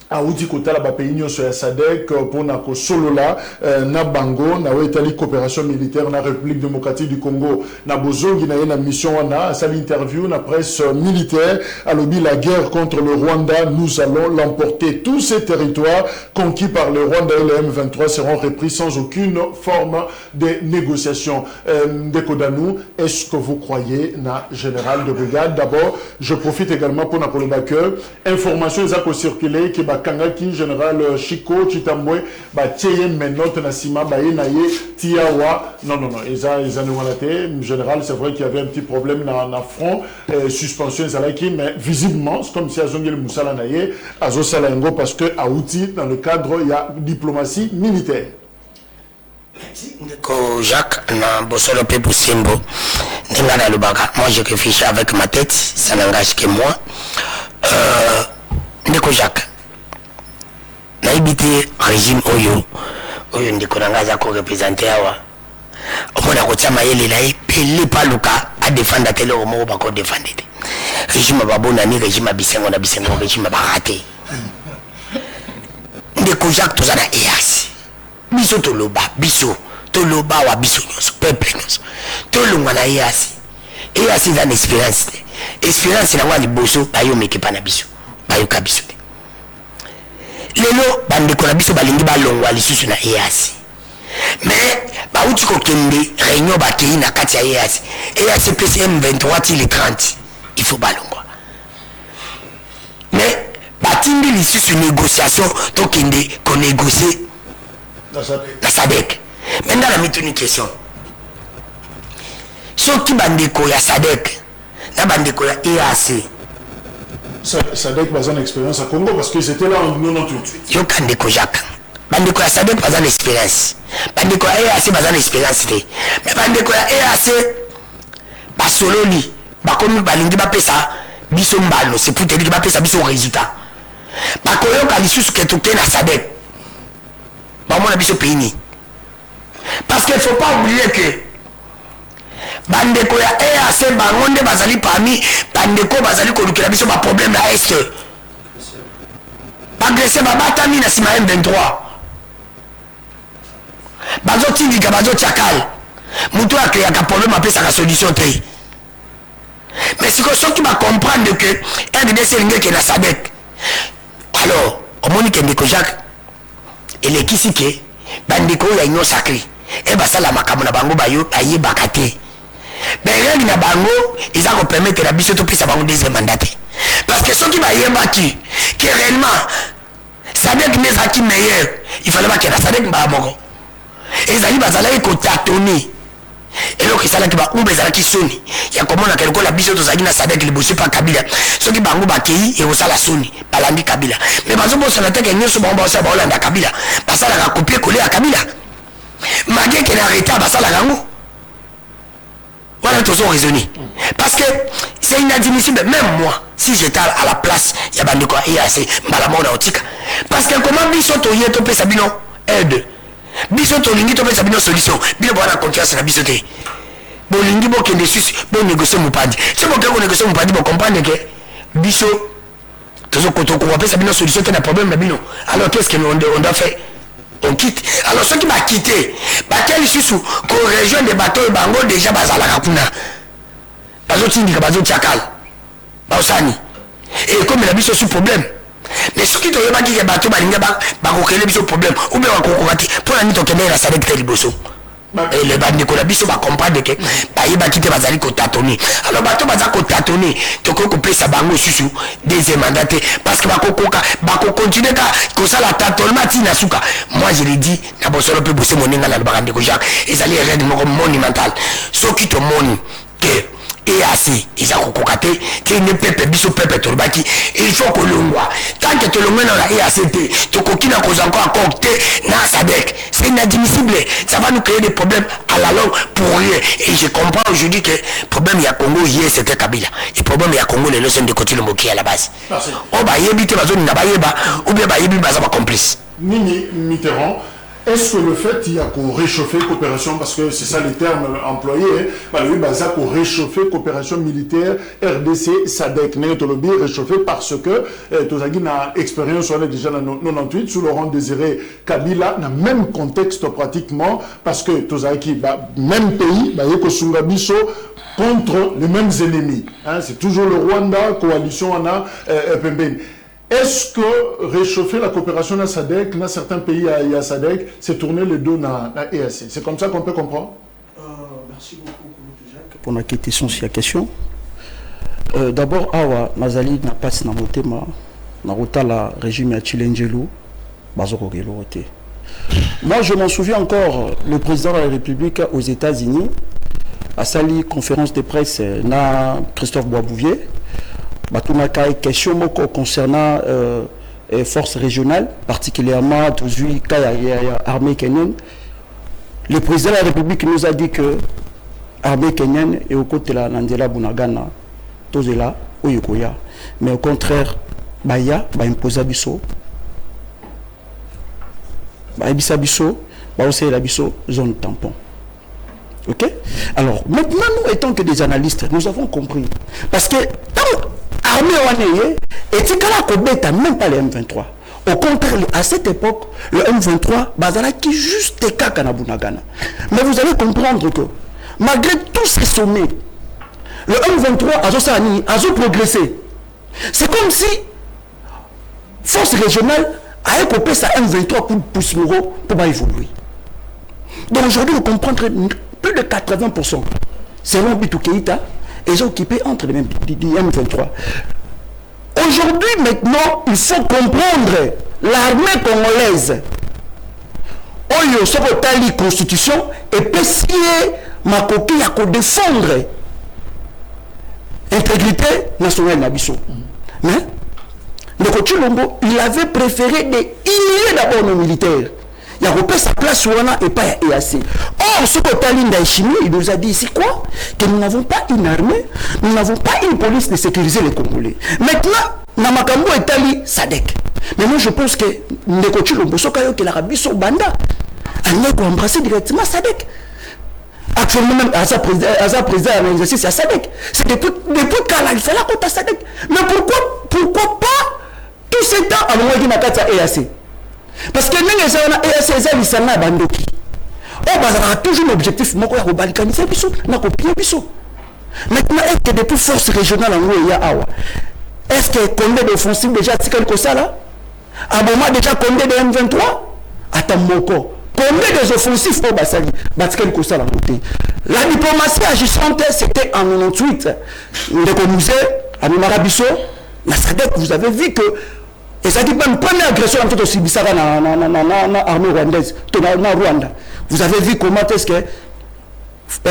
A outi kota la pays nyo so ya SADC pour na ko solo la na bango na wetali coopération militaire na République démocratique du Congo na bozongi na yena mission wana sa l'interview na presse militaire a lobby la guerre contre le Rwanda, nous allons l'emporter. Tous ces territoires conquis par le Rwanda et le M23 seront repris sans aucune forme de négociation. Dekodanou, est-ce que vous croyez na général de brigade? D'abord, je profite également pour na que information ont circulé qui Kangaki, général Chiko, Chitambwe, Tieye Menot, Nassima, Naye, Tiawa. Non, ils en général, c'est vrai qu'il y avait un petit problème dans le front, suspension, mais visiblement, c'est comme si Azongel Moussala Naye, Azo Salango, parce que à outil, dans le cadre, il y a diplomatie militaire. Jacques, na Bosolo Pepo Simbo, Ningana Lubaka, moi je réfléchis avec ma tête, ça n'engage que moi. Ndeko Jacques. Naibité régime oyo ndiko nangaza ko représenter awa omona ko tsama yele na epele paluka a défendre tele o mo ba ko défendre régime babona ni régime bisengo na bisengo régime ba raté ndiko Jacques tozana EAC biso toloba wa biso nyonso peuple nyonso tolunga na EAC za espérance na wali boso bayo mekepa na biso bayo kabiso lelo bandeko na biso balingi balongwa lisusu na EAC mais bauti kokende réunion bakei na kati ya EAC EAC PCM 23 til le 30 il faut balongwa mais batindi lisusu négociation tokende ko négocier na SADC maintenant la mituni question soki bandeko ya SADC na bandeko ya EAC SADC pas une expérience à Congo parce que c'était là en 98 yo kandeko Jacques bandeko ya SADC pas une expérience bandeko ya EAC pas une expérience mais bandeko ya EAC basololi bakomi balingi bapesa biso mbalo c'est pour te dire bapesa biso résultat bakoyoka lisusu ke toke na SADC bamona biso pays parce qu'il faut pas oublier que bandeko ya EAC bango nde bazali parmi bandeko bazali kolukela biso ba problème ya est bagrese babatami na sima M23 bazotindika bazotiakala mutu akeyaka problème apesaka solution te mais siko soki bacomprendre que RDC elingeki na SADC alors omoni ke ndeko Jacques elekisi ke bandeko ya union sacrée e basala makambo na bango bayo ayebaka te mais na bango eza ko permettre na biso topesa bango deuxième mandat parce que soki bayebaki que réellement SADC nezaki meilleur il fallait pas que la SADC ba moko ezali bazalaki kotatoni eloko esalaki baumba ezalaki soni ya komona keloko la biso tozalaki na SADC liboso pa Kabila soki bango bakei ekosala soni balandi Kabila mais bazobosana te ke nyonso bango baosala baolanda Kabila basalaka kopie kole ya Kabila mageke na reta basalaka yango voilà tous ont raisonné parce que c'est inadmissible même moi si j'étais à la place il y a bandeko EAC mbalamona otika parce que comment biso to yeto pesa bino aide biso to lingi to pesa bino solution bino bona confiance na biso te bo lingi bo kende susi bo négocier mupadi c'est bon que on négocier mupadi bo comprendre que biso tozo koto ko pesa bino solution te na problème na bino alors qu'est-ce que on doit faire on quitte alors ceux qui va quitter batel susu ko rejoindre des bateaux bango déjà bazala kuna bazotindika bazotiakala baosani et comme la biso sous problème mais ceux qui doivent baki ke bateau balinga bakokele biso problème ou bien bakokati pour la nito kende la SADC te liboso et le bandeko la biso ba comprendre que bayeba kite bazali ko tatoni alors bateau baza ko tatoni toko ko pesa bango susu deuxième mandat parce que bakokoka bako continuer ka ko sala tatolement tina suka moi je l'ai dit na bosolo pe bosé moninga na bandeko Jacques ezali erreur moko monumental soki to moni que EAC ils ont cocaté qui ne peut pas biso pepe tolbaki il faut que longwa tant que tu le mets dans la EAC tu coquine à cause encore na SADC c'est inadmissible ça va nous créer des problèmes à la longue pour rien et je comprends aujourd'hui que problème ya Congo hier c'était Kabila et problème ya Congo les leçons de côté le moki à la base on va y éviter bazone na bayeba ou bien ba yebi baza ba complice Nini Mitterrand. Est-ce que le fait qu'il y a qu'on réchauffer coopération, parce que c'est ça les termes employés, oui, ça qu'on réchauffer coopération militaire RDC, SADC, Néotolobi, réchauffer parce que Tozagi n'a expérience, on est déjà dans 98, sous Laurent Désiré Kabila, dans le même contexte pratiquement, parce que Tozagi, même pays, Sungabiso, contre les mêmes ennemis. Hein, c'est toujours le Rwanda, coalition, on a Pembeni. Est-ce que réchauffer la coopération dans SADC, dans certains pays à SADC, c'est tourner le dos dans la EAC? C'est comme ça qu'on peut comprendre? Merci beaucoup pour la question sur la question. D'abord, Awa, Nazali n'a pas de motema, n'a la régime à Chilengelo, Bazoko Gelote. Moi, je m'en souviens encore, le président de la République aux États-Unis, à Sali, conférence de presse, na Christophe Boisbouvier. Batunaka question concernant les forces régionales, particulièrement l'armée kenyenne. Le président de la République nous a dit que l'armée kenyenne est au côté de la Nandela Bunagana, Tozela, Oyokoya. Mais au contraire, Baya, imposer Bisso, Bisso, Bisso, zone tampon. Ok? Alors, maintenant, nous étant que des analystes, nous avons compris. Parce que l'armée ouaneye était là même pas les M23. Au contraire, à cette époque, le M23, Bazala qui juste kaka na Bunagana. Mais vous allez comprendre que, malgré tous ces sommets, le M23 a progressé. C'est comme si force régionale a écopé sa M23 pour évoluer. Donc aujourd'hui, vous comprendrez plus de 80%, selon Bitou Keïta, ils ont occupé entre les mêmes M23. Aujourd'hui, maintenant, il faut comprendre l'armée congolaise. Oyo, ce que la constitution, et puis si ma copie a défendre l'intégrité nationale d'Abisso. Mais, le Chilombo, il avait préféré d'humilier d'abord nos militaires. Il a repris sa place où on a et pas EAC. Or, ce que Talinda Chimie, il nous a dit ici quoi? Que nous n'avons pas une armée, nous n'avons pas une police de sécuriser les Congolais. Maintenant, Namakambo est allé Sadek. Mais moi, je pense que Ndeko Chilombo, ce qu'il a rabi sur Banda, il a embrassé directement Sadek. Actuellement, même, à sa président à l'exercice, c'est à Sadek. C'est depuis quand il fait la côte à Sadek. Mais pourquoi pas tout ce temps à moment où il a EAC? Parce que nous, les EAC, ils sont là, Bandoki. On a toujours l'objectif de balkaniser les gens, de copier les gens. Maintenant, est-ce que depuis force régionale en il y a Awa? Est-ce que combien d'offensives déjà quelque chose là? À moment déjà combien de M23? Attends, Moko. Combien des offensifs au Bassali? Quelque chose là. La diplomatie agissante, c'était en 98. Le musée, à Mimarabiso, la SADC, vous avez vu que. Et ça dit même première agression en fait aussi Bissara dans l'armée rwandaise, dans Rwanda. Vous avez vu comment est-ce que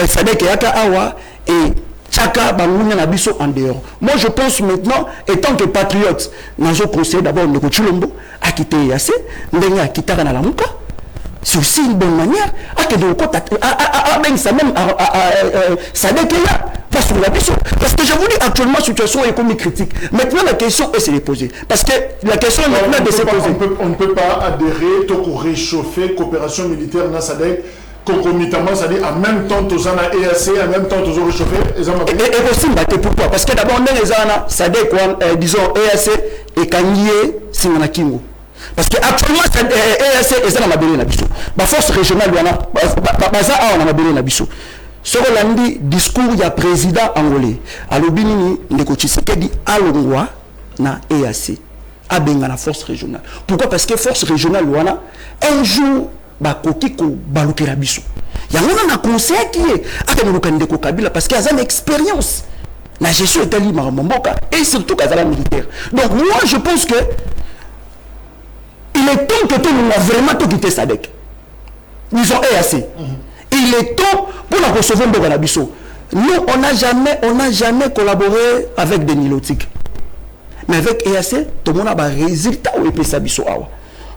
Sadek et Yaka Awa et Tchaka Bangouni Nabiso en dehors. Moi je pense maintenant, étant que patriote, nous avons conseillé d'abord de Chilombo à quitter Yassé, Ndenga à quitter Nalamuka. C'est aussi une bonne manière à que de ça même Sadek est là. Parce que je vous dis actuellement la situation économique critique. Maintenant la question est se poser. Parce que la question est maintenant de se poser. On ne peut pas adhérer, tout réchauffer, coopération militaire dans SADC, concomitamment, c'est-à-dire en même temps tous en EAC, en même temps tous réchauffer. Et aussi, pourquoi? Parce que d'abord, on a SADC, disons EAC et Kanyé, Simanakingo. Parce qu'actuellement, EAC est dans la Bélé Nabiso. La force régionale, on a la Bélé Nabiso. Ce que l'on dit, discours, il y a président angolais. Alors, Binini, Ndeko-Tshisekedi, Alongwa, na EAC, a benga la force régionale. Pourquoi? Parce que force régionale, un jour, Bakokiko, Balukerabiso. Il y a un conseil qui est, à Ndeko Kabila, parce qu'il y a une expérience. La gestion est allée Maramboka, et surtout qu'elle est militaire. Donc, moi, je pense que il est temps que tout le monde a vraiment tout quitté SADC. Ils ont EAC. Il est temps pour la recevoir de Galabiso. Nous, on n'a jamais collaboré avec des nilotiques. Mais avec EAC, tout le monde a un résultat au EPSABISO.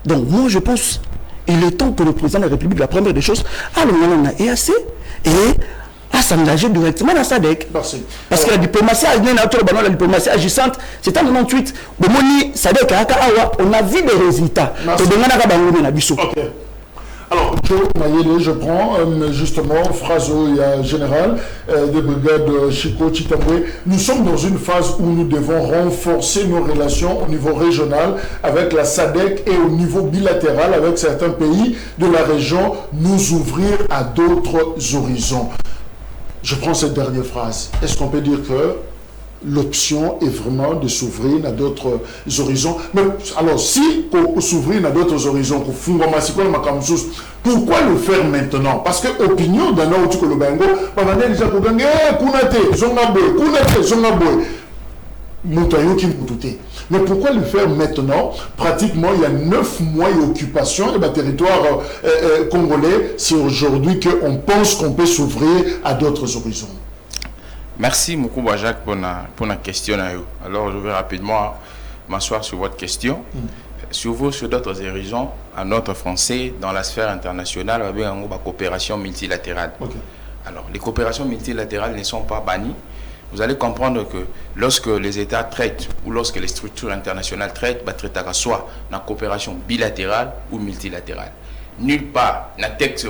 Donc, moi, je pense qu'il est temps que le président de la République, la première des choses, a le EAC et à s'engager directement dans SADC. Parce que la diplomatie agissante, c'est en 98. SADC, on a vu des résultats. Okay. Alors, Joe Mayele, je prends justement phrase générale de brigade Chico Chitambwe. Nous sommes dans une phase où nous devons renforcer nos relations au niveau régional avec la SADC et au niveau bilatéral avec certains pays de la région, nous ouvrir à d'autres horizons. Je prends cette dernière phrase. Est-ce qu'on peut dire que l'option est vraiment de s'ouvrir à d'autres horizons? Mais alors, si on s'ouvrir à d'autres horizons, pourquoi le faire maintenant? Parce que l'opinion d'un autre que le Bango, pendant les gens qui gagnent, Kunate, Zongaboy, Kunate, Zongaboy. Mais pourquoi le faire maintenant? Pratiquement, il y a 9 mois d'occupation et le territoire congolais. C'est aujourd'hui qu'on pense qu'on peut s'ouvrir à d'autres horizons. Merci Moukouba Jacques pour la question. Alors je vais rapidement m'asseoir sur votre question. Sur d'autres horizons, en notre français, dans la sphère internationale, on a une coopération multilatérale. Okay. Alors les coopérations multilatérales ne sont pas bannies. Vous allez comprendre que lorsque les États traitent ou lorsque les structures internationales traitent, soit dans la coopération bilatérale ou multilatérale. Nulle part, dans le texte,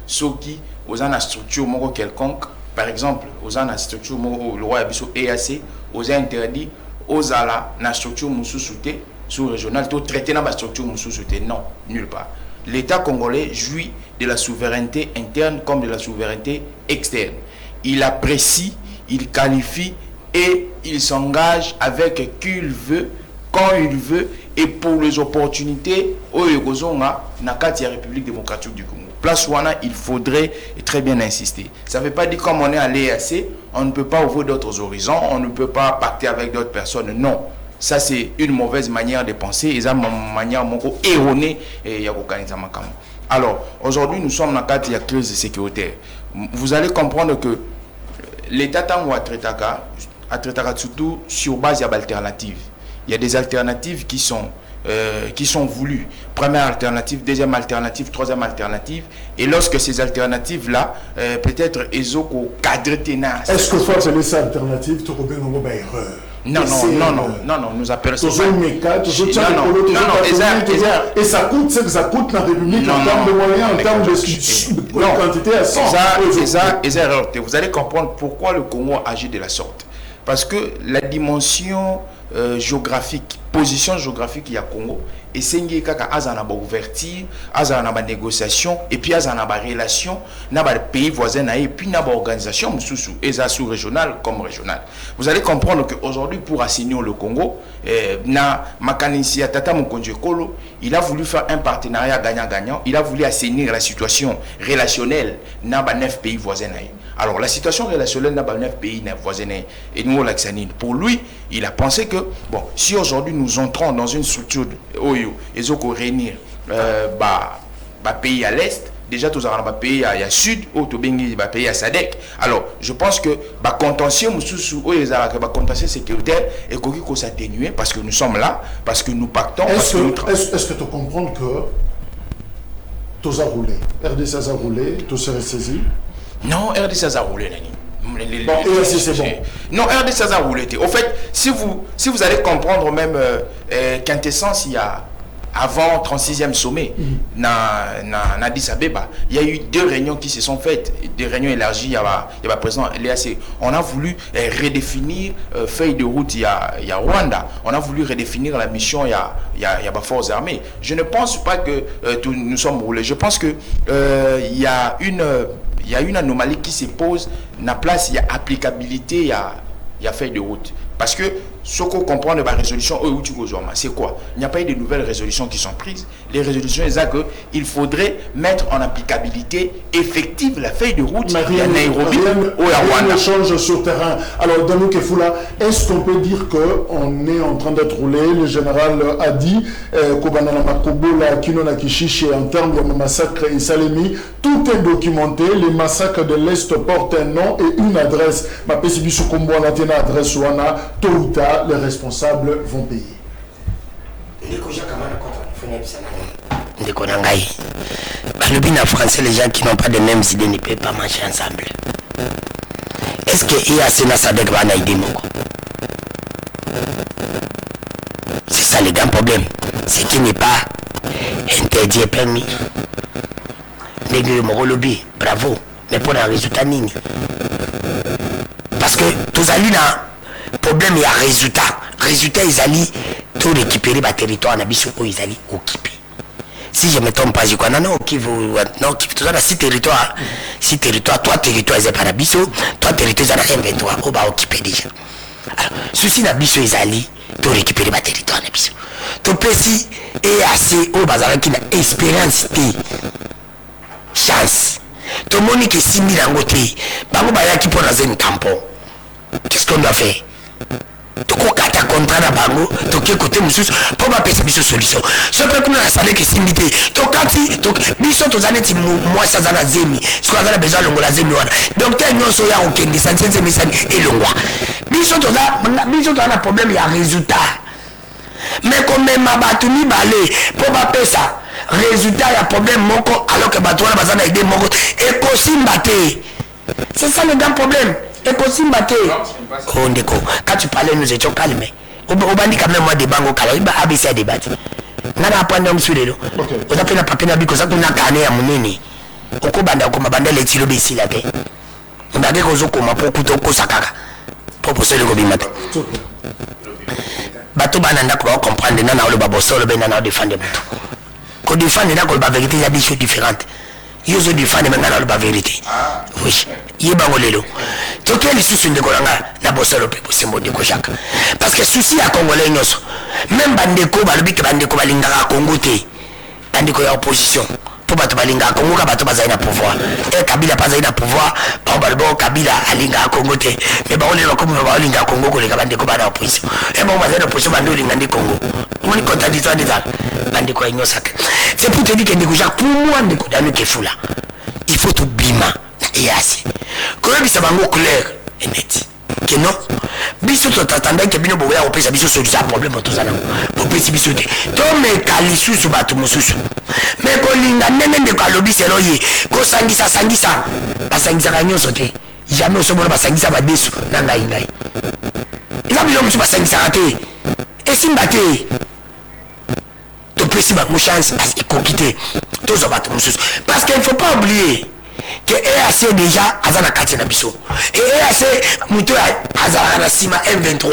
ceux qui ont une structure quelconque, par exemple, aux la structure le roi Abisso EAC, aux interdit aux ala la structure moussouté sous-régionale, tout traité dans la structure moussouté. Non, nulle part. L'État congolais jouit de la souveraineté interne comme de la souveraineté externe. Il apprécie, il qualifie et il s'engage avec qui il veut, quand il veut et pour les opportunités oyo kozonga na kati ya République démocratique du Congo. Place wana, il faudrait très bien insister. Ça ne veut pas dire comme on est à l'EAC, on ne peut pas ouvrir d'autres horizons, on ne peut pas pacter avec d'autres personnes. Non. Ça, c'est une mauvaise manière de penser et c'est une manière erronée. Alors, aujourd'hui, nous sommes dans le cadre de la crise sécuritaire. Vous allez comprendre que l'État a traité surtout sur base d'alternatives. Il y a des alternatives qui sont voulues. Première alternative, deuxième alternative, troisième alternative. Et lorsque ces alternatives-là, peut-être, ils ont cadré ténat. Est-ce que toi, c'est les alternatives, tu as une erreur? Non, nous appelons ça. Et ça coûte ce que ça coûte dans la République en termes de moyens, en termes de quantité à 100. Vous allez comprendre pourquoi le Congo agit de la sorte. Parce que la dimension géographique, position géographique il y a Congo, et c'est une ouverture, une négociation, et puis une relation avec les pays voisins, et puis une organisation sous-régionale comme régionale. Vous allez comprendre qu'aujourd'hui, pour assainir le Congo, il a voulu faire un partenariat gagnant-gagnant, il a voulu assainir la situation relationnelle dans les 9 pays voisins. Alors, la situation relationnelle dans les 9 pays voisins, et nous, pour lui, il a pensé que, bon, si aujourd'hui nous entrons dans une structure et nous réunir pays à l'est, déjà tous les pays à sud, ou pays à SADC. Alors, je pense que contentieux sécuritaire et qu'on s'atténuer parce que nous sommes là, parce que nous pactons. Est-ce que tu comprends que tous a roulé, RDC a roulé, tous a saisi? Non, RDC a roulé, Nani. Bon, c'est bon. Non, RDC a roulé. Au fait, si vous allez comprendre même quintessence, il y a avant 36e sommet, dans Addis Abeba, il y a eu 2 réunions qui se sont faites, des réunions élargies, il y a président l'EAC. On a voulu redéfinir feuille de route, il y a Rwanda. On a voulu redéfinir la mission, il y a forces armées. Je ne pense pas que nous sommes roulés. Je pense que il y a une anomalie qui se pose dans la place, il y a applicabilité, il y a feuille de route. Parce que ce qu'on comprend de la résolution, c'est quoi? Il n'y a pas eu de nouvelles résolutions qui sont prises. Les résolutions, il faudrait mettre en applicabilité effective la feuille de route à Nairobi ou à Rwanda. Rien ne change sur terrain. Alors, Danou Kefoula, est-ce qu'on peut dire qu'on est en train d'être roulé? Le général a dit Kobanana Makobola, Kinona Kishishi, en termes de massacre et Salemi, tout est documenté. Les massacres de l'Est portent un nom et une adresse. Ma PCB Kombo a une adresse Wana, tôt ou tard, les responsables vont payer. En français, les gens qui n'ont pas les mêmes idées ne peuvent pas marcher ensemble. Est-ce qu'il y a un SADC va aider Moko? C'est ça le grand problème. Ce qui n'est pas interdit et permis. Mon lobby, bravo. Mais pour un résultat, nini. Parce que tous allés dans problème, il y a résultat. Résultat, ils allaient tout récupérer le territoire, ils allaient occuper. Si je ne me trompe pas, je crois, non, qui vous, non, qui tout ça, 6 territoires, 6 territoires, 3 territoires, ils par Abisso, 3 territoires, ils ont M23, on va occuper déjà. Alors, ceci, Abisso, ils allaient tout récupérer le territoire, Abisso. Tout petit et assez, au bazar, qui a expérience, chance. Tout le monde qui est 6 000 en côté, bango baya qui peut dans un tampon. Qu'est-ce qu'on doit faire? Tu as un contrat à bango, tu as côté monsieur pour pas payer cette solution. Ce que nous avons savé que c'est limité. Tu as biso to zane ti moi ça zana zemi. Ce qu'on a besoin de la zemi wana. Donc tel non soya au kendi sanse misani et le roi. Biso to a un problème, il y a résultat. Mais comme même abatuni balé pour pas payer ça. Résultat, il y a problème moko alors que batouana bazana idée moko et kosimbaté. C'est ça le grand problème. Et kosimbaté. Oh ndeko, quand tu parlais nous étions calmés. Au bandi quand même moi des bango kala, il va ABC à débattre. Nana apprendre on suit là. On appelle la papier na biko ça qu'on a gagné à munini. Oko banda ko mabanda les tiro besi la paix. On a des choses comme pour kuto ko sakaka. Pour poser le gobimata. Bato bananda ko comprendre nana o le babosolo ben nana défendre bato. Qu'on défend la vérité, il y a des choses différentes. Ils ont défendu maintenant la vérité. Oui. Il y a des choses. Donc, il y a des soucis de Golanga, la bosse européenne, c'est mon de Kojak. Parce que souci à Congolais, même bandeko balobi ke bandeko balingaka Congo te bandeko ya opposition po bato balingaka Congo ka bato bazali na pouvoir et Kabila bazali na pouvoir ba balbo Kabila alingaka Congo te mais ba olelo comme ba olingaka Congo ko leka bandeko ba na opposition et ba bazali na opposition bando lingandi Congo on est contradictoire des gens bandeko ya nyosaka c'est pour te dire que ndeko Jacques pour moi ndeko dano kefula il faut tout bima et assez quand bisa bango clair et net que non biso to tatanda ke bino boya opesa biso solution problème tozana opesi biso te to me kalisusu bato mususu me kolinga nene ndeko alobi selo ye ko sangisa basangisa kanyoso te jamais osobola basangisa badesu na ngai eza bilo musu basangisa te esimba te to pesi ba chance parce qu'il kokite tozo bato mususu parce qu'il ne faut pas oublier que EAC déjà azana kati na biso et EAC muto azana na sima M23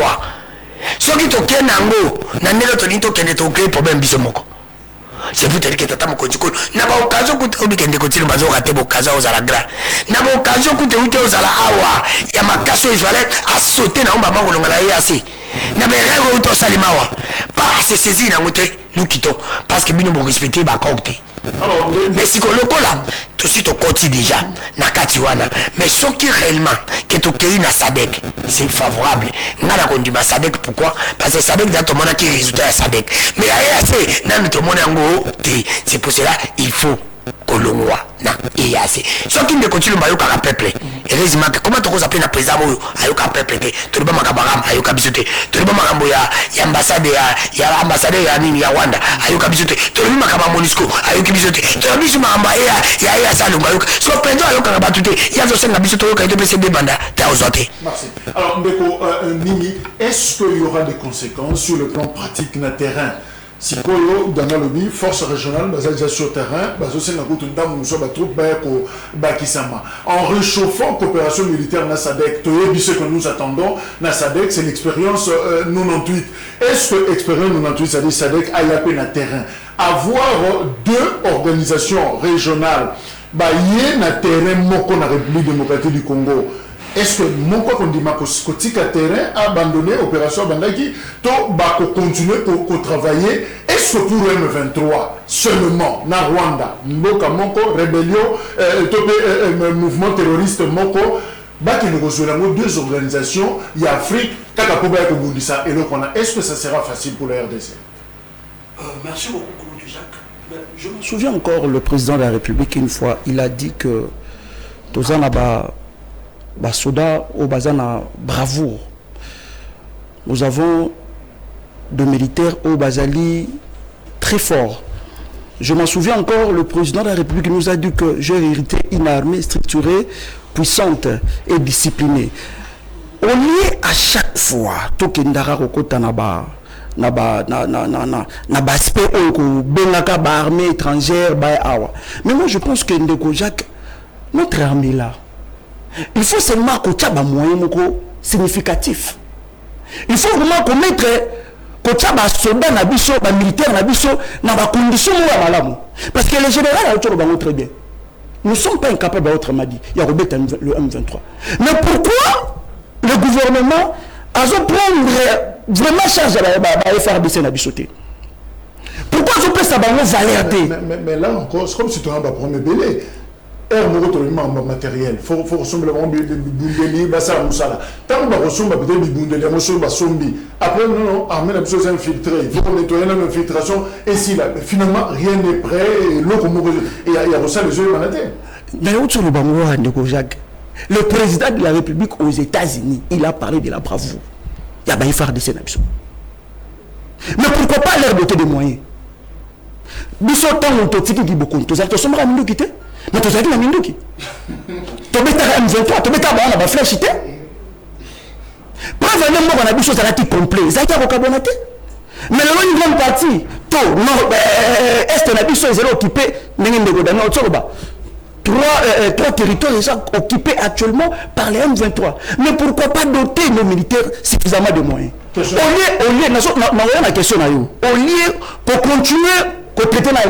soki to kenango na ndelo to linto kende to créer problème biso moko c'est pour te dire que tata moko diko na ba occasion ku to bikende ko tilo bazo raté occasion aux ala grand na ba occasion ku te uti aux ala awa ya makaso Israël a sauté na omba bango longa na EAC na ba rego to salimawa pas se saisir na ngote nous quittons parce que bino bon respecter ba compte. Alors, mais si on le colle, tout de suite on continue déjà, na Katiwana. Mais ce qui réellement, qui est au pays na Sadek, c'est favorable. On a conduit ma Sadek, pourquoi? Parce que Sadek, dans ton monde qui résultat à Sadek. Mais AEAC, dans notre monde en gros, c'est pour cela, il faut que l'on voit. Et assez. Ce qui ne continue pas à peuple. Heureusement, comment tu appelles un président à peuple? Tu ne peux pas m'acabaram, à Yokabisote. Tu ne peux pas m'acabaram, il y a ambassade, il y a ambassadeur, il y a Wanda, à Yokabisote. Tu ne peux pas m'acabaram Monisco, à Yokabisote. Tu ne peux pas m'acabaram, il y a Salou, so pendant à Yokabisote, il y a aussi un abisote qui a été précédé banda, tu as osé. Merci. Alors, Mbeko, Nimi, est-ce qu'il y aura des conséquences sur le plan pratique sur le terrain? Si Kolo, dans le lobby, force régionale, déjà sur le terrain, en réchauffant coopération militaire na SADC, ce que nous attendons, na SADC, c'est l'expérience 98. Est-ce que l'expérience 98, c'est-à-dire SADC, a y na terrain? Avoir deux organisations régionales, y na terrain, moko na République démocratique du Congo. Est-ce que mon quoi qu'on dit ma cotika terrain abandonné opération Bandaki to ba continuer pour travailler est-ce que pour M23 seulement na Rwanda Mboka Moko rébellion mouvement terroriste Moko ba qui nous deux organisations il y a Afrique kaka ko ba ko bundisa et donc on a est-ce que ça sera facile pour la RDC? Merci beaucoup Jacques. Je me souviens encore le président de la République une fois il a dit que tozana ba soda au bazana bravoure. Nous avons de militaires au Bazali très forts. Je m'en souviens encore, le président de la République nous a dit que j'ai hérité une armée structurée, puissante et disciplinée. On est à chaque fois, tout kindara rokota naba aspect benaka ba armée étrangère ba awa. Mais moi je pense que Ndeko Jacques, notre armée là, il faut seulement qu'on ait un moyen significatif. Il faut vraiment qu'on mette qu'on ait un soldat, un militaire, dans des conditions parce que les généraux ont très bien. Nous ne sommes pas incapables d'autre dit. Il y a le M23. Mais pourquoi le gouvernement a prendre vraiment charge de la FRDC na bisoté? Pourquoi ils ont pris ça dans valeur? Mais là encore, c'est comme si tu as un premier belé. Matériel, faut ressembler à des bassa moussala. Tant que ressemble à des bibundeli, à monsieur sombi. Après non, armée la chose infiltrée. Il faut nettoyer l'infiltration. Et si là, finalement rien n'est prêt, l'eau comme il y a reçu les yeux mandatés. Mais où tu le bangoua Ndeko Jacques? Le président de la République aux États-Unis, il a parlé de la bravoure. Il y a faire des scénarios. Mais pourquoi pas leur doter de moyens? Biso temps on te dit beaucoup. Tu as sommes à minute quitter. Mais tu as dit la minute. Tu as M23, tu as la flèche. Preuve à l'homme on a des choses à la complet. Ça a été recabonaté. Mais le grande partie, tout, non, est la biche est occupé, trois territoires déjà occupés actuellement par les M23. Mais pourquoi pas doter nos militaires suffisamment de moyens? Au lieu, la question à vous. Au lieu pour continuer compléter la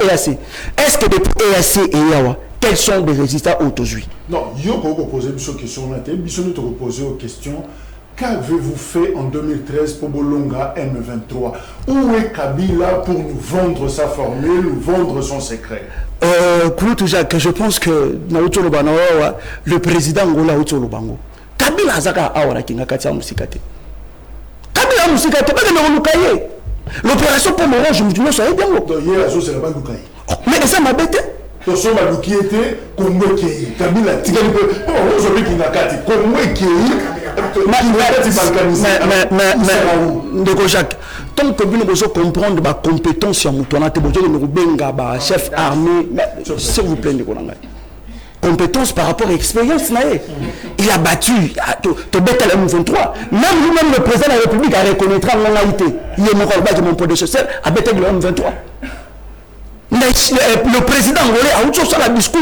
EAC. Est-ce que depuis EAC et Yawa, quels sont les résultats aujourd'hui? Non, il faut poser une question. Il faut poser aux questions. Qu'avez-vous fait en 2013 pour Bolonga M23? Où est Kabila pour nous vendre sa formule, nous vendre son secret? Kouloutou Jacques, je pense que le président Ngola Outolobango. Kabila Azaka Awara Kinga Musikate. Kabila Musikate, pas de Lukaye. L'opération pour Moron, je me dis, non, ça est bien. Hier, c'est la Lukaye. Mais ça m'a bêté. Tout ça, qui était Congo qui Kabila, aujourd'hui qui n'a qu'à dire Congo qui mais Jacques, tant que vous devez comprendre la compétence sur Moutouana, chef armé, s'il vous plaît, compétence par rapport à l'expérience. Il a battu, tu bête à la M23. Même lui-même, le président de la République, a reconnaîtra mon haïté. Il est mon prédécesseur, a bêté le M23. Le président a autre chose à la discours,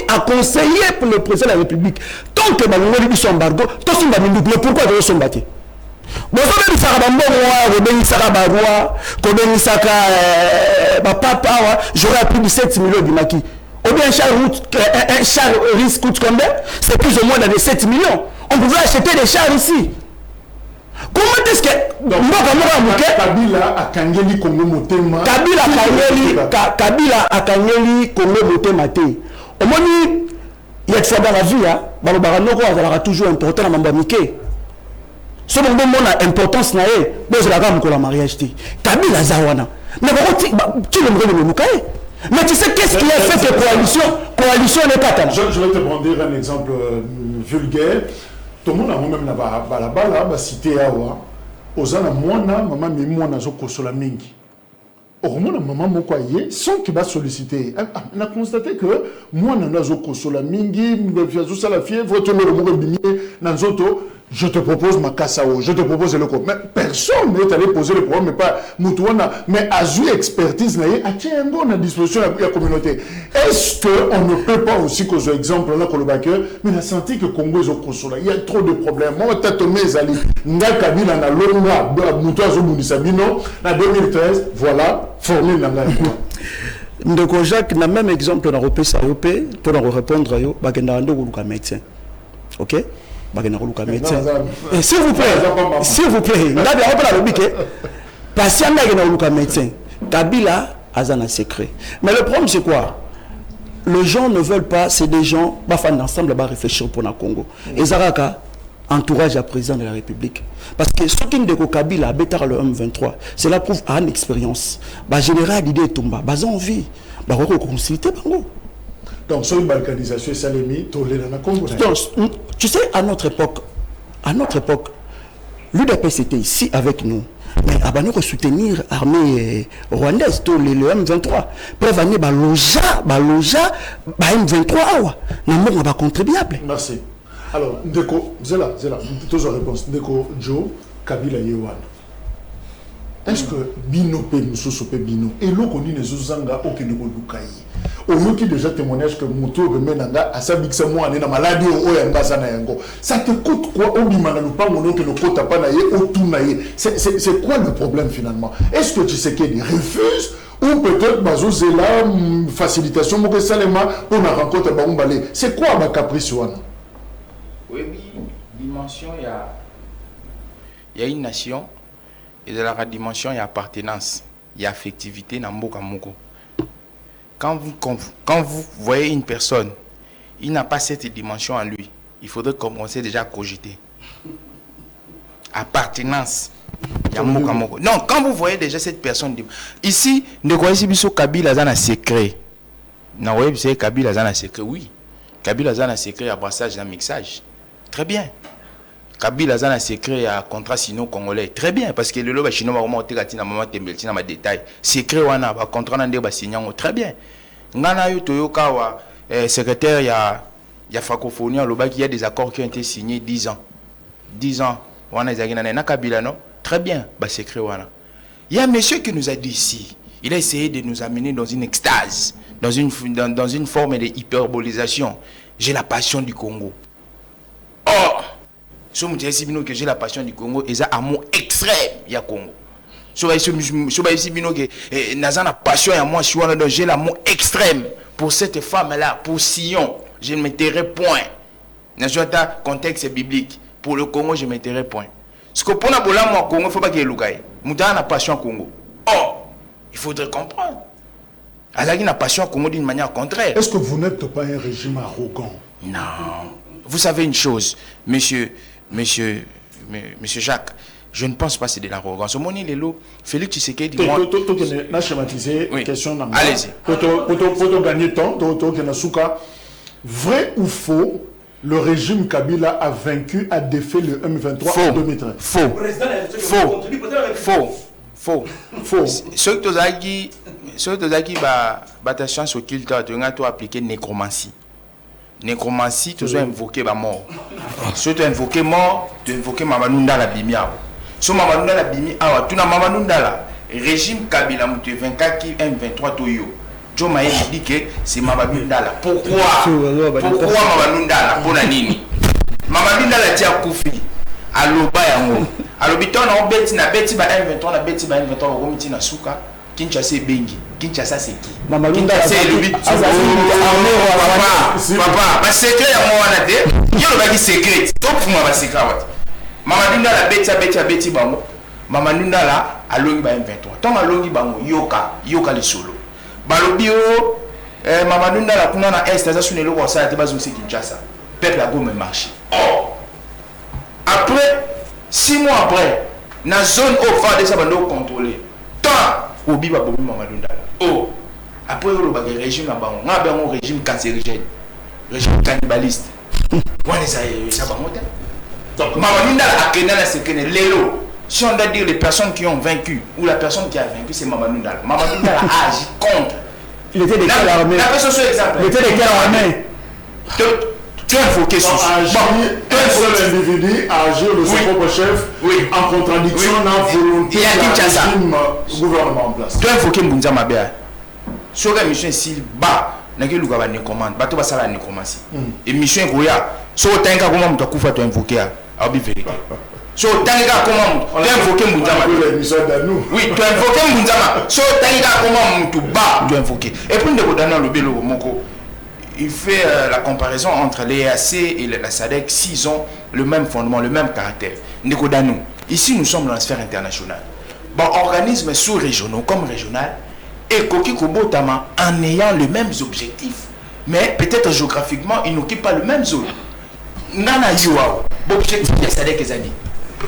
a conseillé pour le président de la République. Tant que Malongoli dit son embargo, tout ce qui mais pourquoi ils sont battus? Bon, ça veut dire j'aurais pris 17 millions de maquis. Ou bien un char risque coûte combien? C'est plus ou moins dans les 7 millions. On pouvait acheter des chars ici. Comment est-ce que Kabila a kangeli Congo Motema? Kabila a kangeli Congo Motema te. Au moins, il y a des fois dans la vie, Barobaranoko a toujours important dans Mambamike. Ce moment a importance na e, bon la gamme pour la mariage te. Kabila Zawana. Mais tu le me Mukaye. Mais tu sais qu'est-ce qui a fait que coalition n'est pas telle? Je vais te prendre un exemple vulgaire. Tout le monde a même la cité awa ozana mwana maman mi mwana zo kosola mingi oromona maman moko aye sans que ba solliciter on a constaté que mwana nazo kosola mingi mbefiazo sala fièvre to le moko bimie na nzoto. Je te propose ma kassao, je te propose le coup. Mais personne n'est allé poser le problème, mais pas Moutouana. Mais à jouer expertise, on a disposition de la communauté. Est-ce qu'on ne peut pas aussi causer exemple là, mais on a senti que Congo est au Kosola. Il y a trop de problèmes. Moi, je t'ai allé. Nga Kabila na longa, Moutouazo Mounisabino, en 2013, voilà, formule Nanga. Ndeko Jacques, na même exemple, on a repéré ça, pour répondre à yo, Bagendando ou médecin. Ok? S'il vous plaît, patient médecin. Kabila a un secret. Mais le problème c'est quoi? Les gens ne veulent pas, c'est des gens qui vont ensemble réfléchir pour le Congo. Et Zaraka entourage à président de la République. Parce que ce qui est Kabila a bêté le M23, cela prouve à une expérience. Général l'idée tombe, envie, consulter Bango. Donc, sur une balkanisation, ça l'est mis, tu sais, à notre époque, l'UDP c'était ici avec nous. Mais à nous soutenir l'armée rwandaise, le M23. Preuve année, loja, M23, nous avons contribuable. Merci. Alors, Ndeko, Zela, toutes les réponses. Ndeko, Joe, Kabila, Yewan. Est-ce que Bino peut nous souper Bino? Et l'eau qu'on dit les Zuzanga, aucun de vous au qui déjà témoignage que Mouto Remenanga a sa bixe moi na maladie au yanga na yango. Ça te coûte quoi au bimana nous pas mon que le quota pas naïe au tout naïe. C'est quoi le problème finalement? Est-ce que tu sais qu'il refuse ou peut-être bazozela facilitation mo que salema pour la rencontre ba umbalé. C'est quoi ma caprice wana? Oui, dimension il y a une nation et de la dimension il y a appartenance, il y a affectivité na mboka moko. Quand vous voyez une personne, il n'a pas cette dimension en lui. Il faudrait commencer déjà à cogiter. Appartenance. Non, quand vous voyez déjà cette personne, ici, ne connaissez pas Kabila a un secret. Non, vous voyez, Kabila a un secret, oui. Kabila a un secret à brassage et à mixage. Très bien. Kabila a un secret à contrat sino-congolais. Très bien, parce que le lobe chinois va remonter à maman tembelti dans ma détail. Secret wana va contrat nande ba signan. Très bien. Ngana yo toyoka wa secrétaire ya francophonie le bas il y a des accords qui ont été signés 10 ans. 10 ans. Wana ezagina na Kabila non. Très bien, ba secret wana. Il y a un monsieur qui nous a dit ici, il a essayé de nous amener dans une extase, dans une forme de hyperbolisation. J'ai la passion du Congo. Or si vous dites que j'ai la passion du Congo, et ça amour extrême, il y a Congo. Si vous dites que la passion à moi, j'ai l'amour extrême pour cette femme-là, pour Sion. Je ne m'étairai point. Dans un contexte biblique. pour le Congo, je mettrai point. Parce que pour le Congo, il ne faut pas qu'il y ait Lougaï. Mouta n'a passion au Congo. Or, il faudrait comprendre. Elle a une passion au Congo d'une manière contraire. Est-ce que vous n'êtes pas un régime arrogant? Non. Vous savez une chose, monsieur Jacques, je ne pense pas que c'est de l'arrogance. Au moment où il est là, Félix Tshisekedi dit moi... Tu as schématisé la question. Allez-y. Pour gagner temps, vrai ou faux, le régime Kabila a vaincu, a défait le M23 en 2013? Faux. Ceux qui ont chance au culte, tu as appliqué nécromancie. Nécromancie, tu as invoqué la mort. Si tu as invoqué mort, tu as invoqué Mamanunda la Bimia. Si Mamanunda la Bimia, tu as Mamanunda la régime Kabila, tu as vaincu M23 Toyo. Joe Maïe dit que c'est Mamanunda la. Pourquoi Mamanunda la? Pour la nini Mamanunda la tia Koufi. Aloba yango. Alobito na obeti na beti ba M23 na beti ba M23 ba komiti na suka. Kinshasa bengi. Kinshasa c'est qui? Mamanunda la c'est le papa, ba secret ya mwana te. Yo ba ki secret. Top fuma ba secret wat. Mamanunda la beti bango. Mamanunda la alongi ba M23. Tant alongi bango yoka le solo. Balobio Mamanunda la kuna na est za sunelo ko sa te bazo se Kinshasa. Peuple a go me marché. Oh. Après, 6 mois après, dans la zone où il faut contrôler, tant au Biba Bobi Mamadou. Oh, après le régime on a un régime cancérigène, régime cannibaliste. On est ça donc Mamadou a créé la sécurité. Lélo, si on doit dire les personnes qui ont vaincu ou la personne qui a vaincu, c'est Mamadou. Mamadou a agi contre. Il était de quelle armée? Il était de quelle armée? Tu as invoqué son un seul individu a agi de son propre chef en contradiction dans volonté du gouvernement en place. Tu as invoqué Mbunza Mabea. Sur la mission ici, n'a que Luga ne commande, bateau va ça la nécromancie. Et mission Goya, sur Tanka comment tu as couvert tu as invoqué à vérité. Sur Tanka comment tu as invoqué Mbunza Mabea. Oui, tu as invoqué Mbunza Mabea. Sur Tanka comment tu as invoqué. Et puis de donner le bélo Moko. Il fait la comparaison entre l'EAC et la SADC, s'ils ont le même fondement, le même caractère. Ici, nous sommes dans la sphère internationale. Bon, organismes sous-régionaux comme régionaux, et Koki Kobotama en ayant les mêmes objectifs, mais peut-être géographiquement, ils n'occupent pas le même zone. Nana Yuao, l'objectif de la SADC est dit.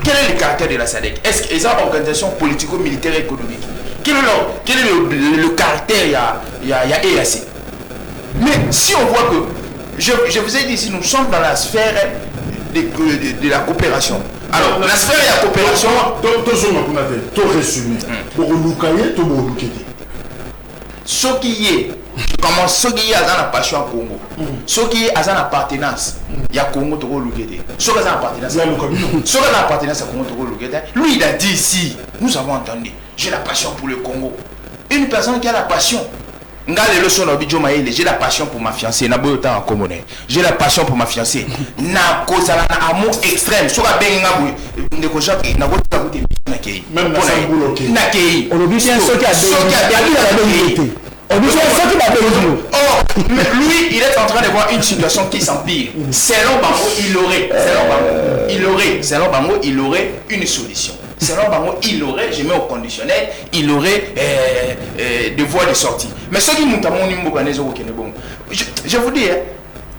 Quel est le caractère de la SADC? Est-ce qu'ils ont une organisation politico-militaire et économique? Quel est le caractère il y a EAC? Mais si on voit que, je vous ai dit ici, nous sommes dans la sphère de la coopération. Alors, la sphère de la coopération... Tout résumé. Pour nous cailler, tout nous quitter. Ce qui est, ce qui est à la passion au Congo, ce qui est à la appartenance, il y a Congo, tout le quitter. Ce qui est à la appartenance, à Congo, tout le quitter. Lui, il a dit ici, nous avons entendu, j'ai la passion pour le Congo. Une personne qui a la passion. J'ai la passion pour ma fiancée. J'ai la passion pour ma fiancée. Na cause à amour extrême. Sur la benga même lui, il est en train de voir une situation qui s'empire. Selon Bango, il aurait une solution. Selon Bango, il aurait, je mets au conditionnel, il aurait des voies de sortie. Mais ce qui nous je vous dis,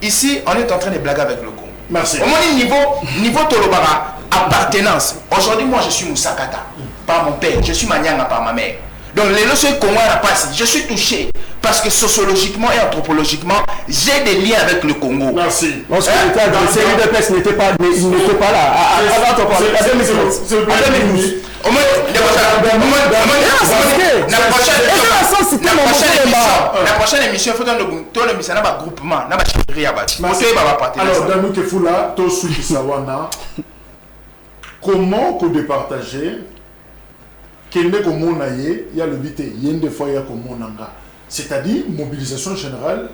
ici, on est en train de blaguer avec le Congo. Merci. Au moins, niveau Tolobara, appartenance. Aujourd'hui, moi, je suis Moussakata par mon père, je suis Manyanga par ma mère. Donc, les leçons Congo n'a pas si. Je suis touché parce que sociologiquement et anthropologiquement, j'ai des liens avec le Congo. Merci. Parce que l'UDPS n'était pas là. La prochaine émission, il faut que nous ayons un groupement. Alors, dans nous qui font là, tous ceux qui savent, comment qu'on départager? Il y a le vite, il y a une fois il y a comme c'est-à-dire mobilisation générale,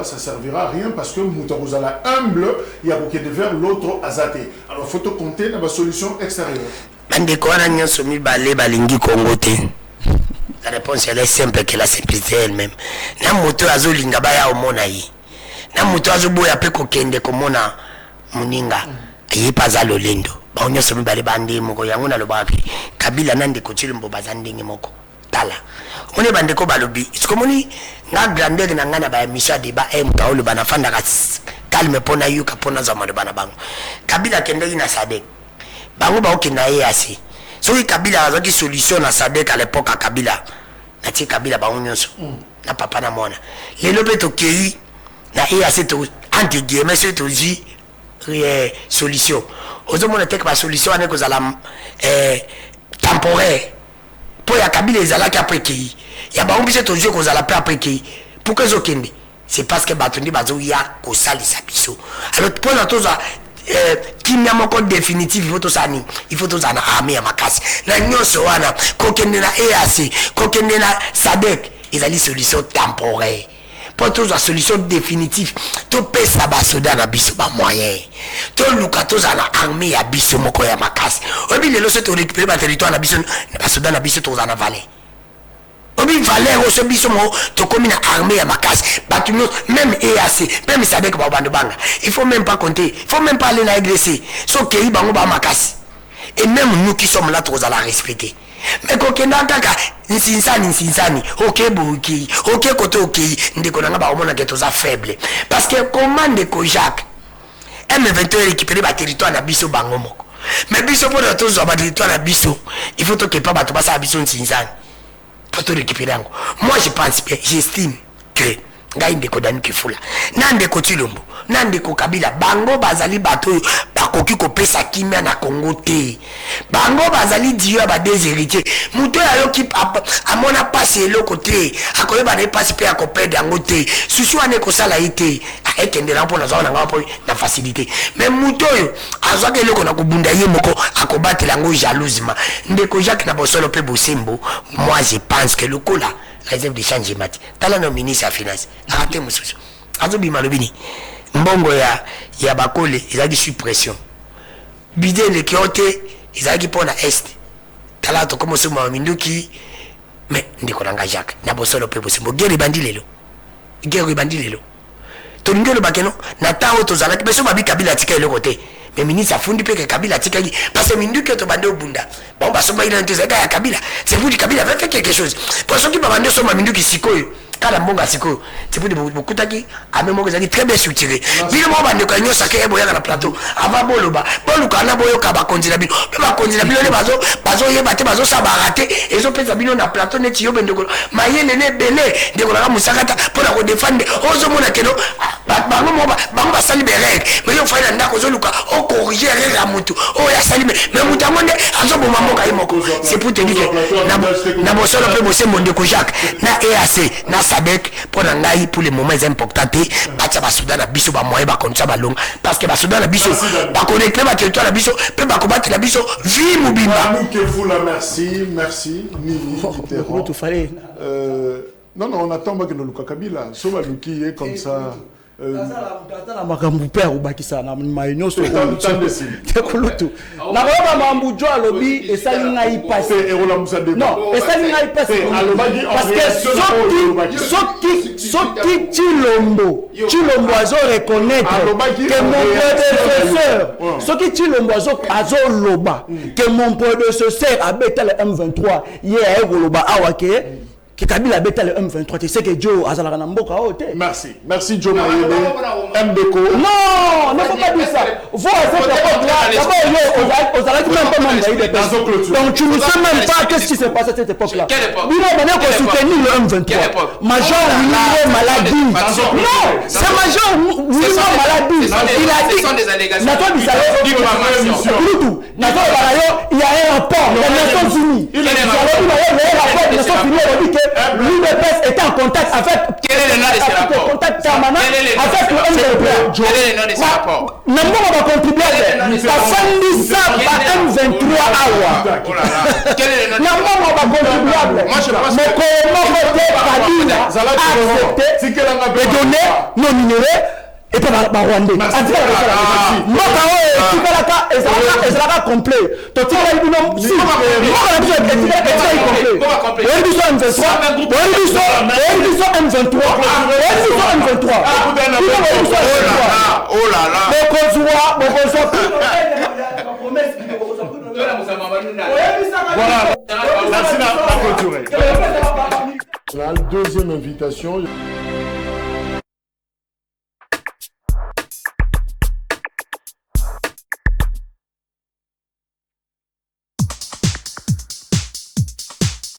ça ne servira à rien parce que Moutarozala humble, il y a beaucoup de vers l'autre azaté. Alors il faut te compter dans la solution extérieure. La réponse elle est simple que la simplicité elle-même. Na moto azolinga baya omona yi. Na moto azoboya pe kokende komona muninga. aye paza lolendo baonyo somi bale bande moko yango na lobapi Kabila nande ko Chilombo bazandenge moko tala omoni bandeko balobi sikomoni nga grandeur na ngana ba émission débat mkaolo bana fanda ka calme pona yuka pona za mwana bana bango Kabila kendeki na Sadek bango ba okina EAC soki Kabila azaki solution na Sadek à l'époque Kabila na ti Kabila baonyo so na papa na mona lelo beto kei na EAC to anti guillemets to ji solution ozomona tek ba solution ane kozala temporaire pour ya Kabila ezalaki après kei ya ba ombise to jeu kozala pe après kei pourquoi zokende c'est parce que batundi bazo ya ko salisa biso alors pour na toza kimia moko définitif il faut to zana armée ya makasi na nyonso wana kokende na EAC kokende na Sadek ezali solution temporaire pour tous la solution définitive to pesa ba soda na biso ba moyen to luka to za na armée ya biso moko ya makasi obi lelo se to récupérer ba territoire na biso ba soda na biso to za na valer obi valer o so biso mo to komi na armée ya makasi ba tu même EAC même Sadek ba bando banga il faut même pas compter il faut même pas aller na RDC so kei bango ba makasi et même nous qui sommes là to za la respecter mais kokenda kaka nsinsani ok boki ok kote ok ndeko nanga ba omona keto za faible parce que commande ko Jacques M23 récupérer ba territoire na biso bango moko mais biso pour to zo ba territoire na biso il faut to que pas bato basa biso nsinsani pour to récupérer ngo moi je pense bien j'estime que ngai ndeko dani kifula na ndeko Chilombo na ndeko Kabila bango bazali bato bakoki kopesa kimia na Congo te bango bazali dieu ba des héritiers muto ya yoki amona passe eloko te akoyeba na passe pe akopede yango te susu ane kosala ite ekendela mpona zaona nga po na facilité mais muto yo azwaka eloko na kobunda ye moko akobatela ngo jalousement ndeko Jacques na bosolo pe bosembo moi je pense que le coup là réserve de changement tala no ministre ya finance arrêtez mususu azobi malobini mbongo ya bakole ezaki suppression budget le kiote ezaki pona est tala to comme so minduki mais ndiko nanga Jacques na bosolo pe bosembo guerre bandi lelo to ngelo bakeno na tawo to zalaki beso babi Kabila tika le côté mais ministre afundi pe Kabila tika parce que minduki to bande obunda bon ba so ba ina nteza ya Kabila c'est pour Kabila va faire quelque chose pour ceux qui ba bande so minduki sikoyo kala mbonga sikoyo c'est pour bokutaki amemo ezali très bien structuré bino mo bande ko nyosa ke eboya na plateau ava boluka na boyoka ba konzila bino pe ba konzila bino le bazo yeba te bazo sabarate ezo pesa bino na plateau neti yo bendeko mayene ne belé ndeko na musakata pour la défendre ozo mona keno bango basali berek mais yo faina ndako zo luka o corriger la mutu o ya sali mais mutu amonde azo boma mboka yimoko c'est pour te dire na bosolo pe bosembo ndeko Jacques na EAC na Sadek pour ngai pour les moments importants batia ba Soudan na biso ba moyen ba kontra ba long parce que ba Soudan na biso ba connecter ba territoire na biso pe ba combattre na biso vie mobimba merci Nini tout fallait non on attend que le Kabila so ba luki est comme ça la makambu père ubakisa na mayenyo so tekulutu na baba mambu jo alobi esali ngai passe non esali ngai passe parce que soki Chilombo azo reconnaître que mon prédécesseur soki Chilombo azo loba que mon prédécesseur abeta le M23 ye ayoloba awake que Kabila beta le M23 tu sais que Joe azala na mboka ote merci Joe Mayele MDeko non ne faut pas dire ça vous à cette époque là d'abord aux alaki même pas membre de donc tu ne sais même pas qu'est-ce qui s'est passé à cette époque là lui on a qu'on soutenir le M23 Major William Maladi non c'est Major William Maladi il a dit sont des allégations Nato Bisalo Nato Balayo il y a un rapport des Nations Unies il y a un rapport des Nations Unies l'UDPS était en contact avec contact permanent avec le M23. Quel est le nom de ce rapport? Nous avons contribué à M23 Awa. Quel est le nom de ce rapport? Moi je pense que Kabila a accepté de donner nos minéraux et pas la Rwanda. Mboka oyo tikalaka ezalaka complet. To tikala bino si. Mboka na biso complet. Oyo biso M23. Oyo biso M23. Oyo biso M23. Oh là là. La deuxième invitation.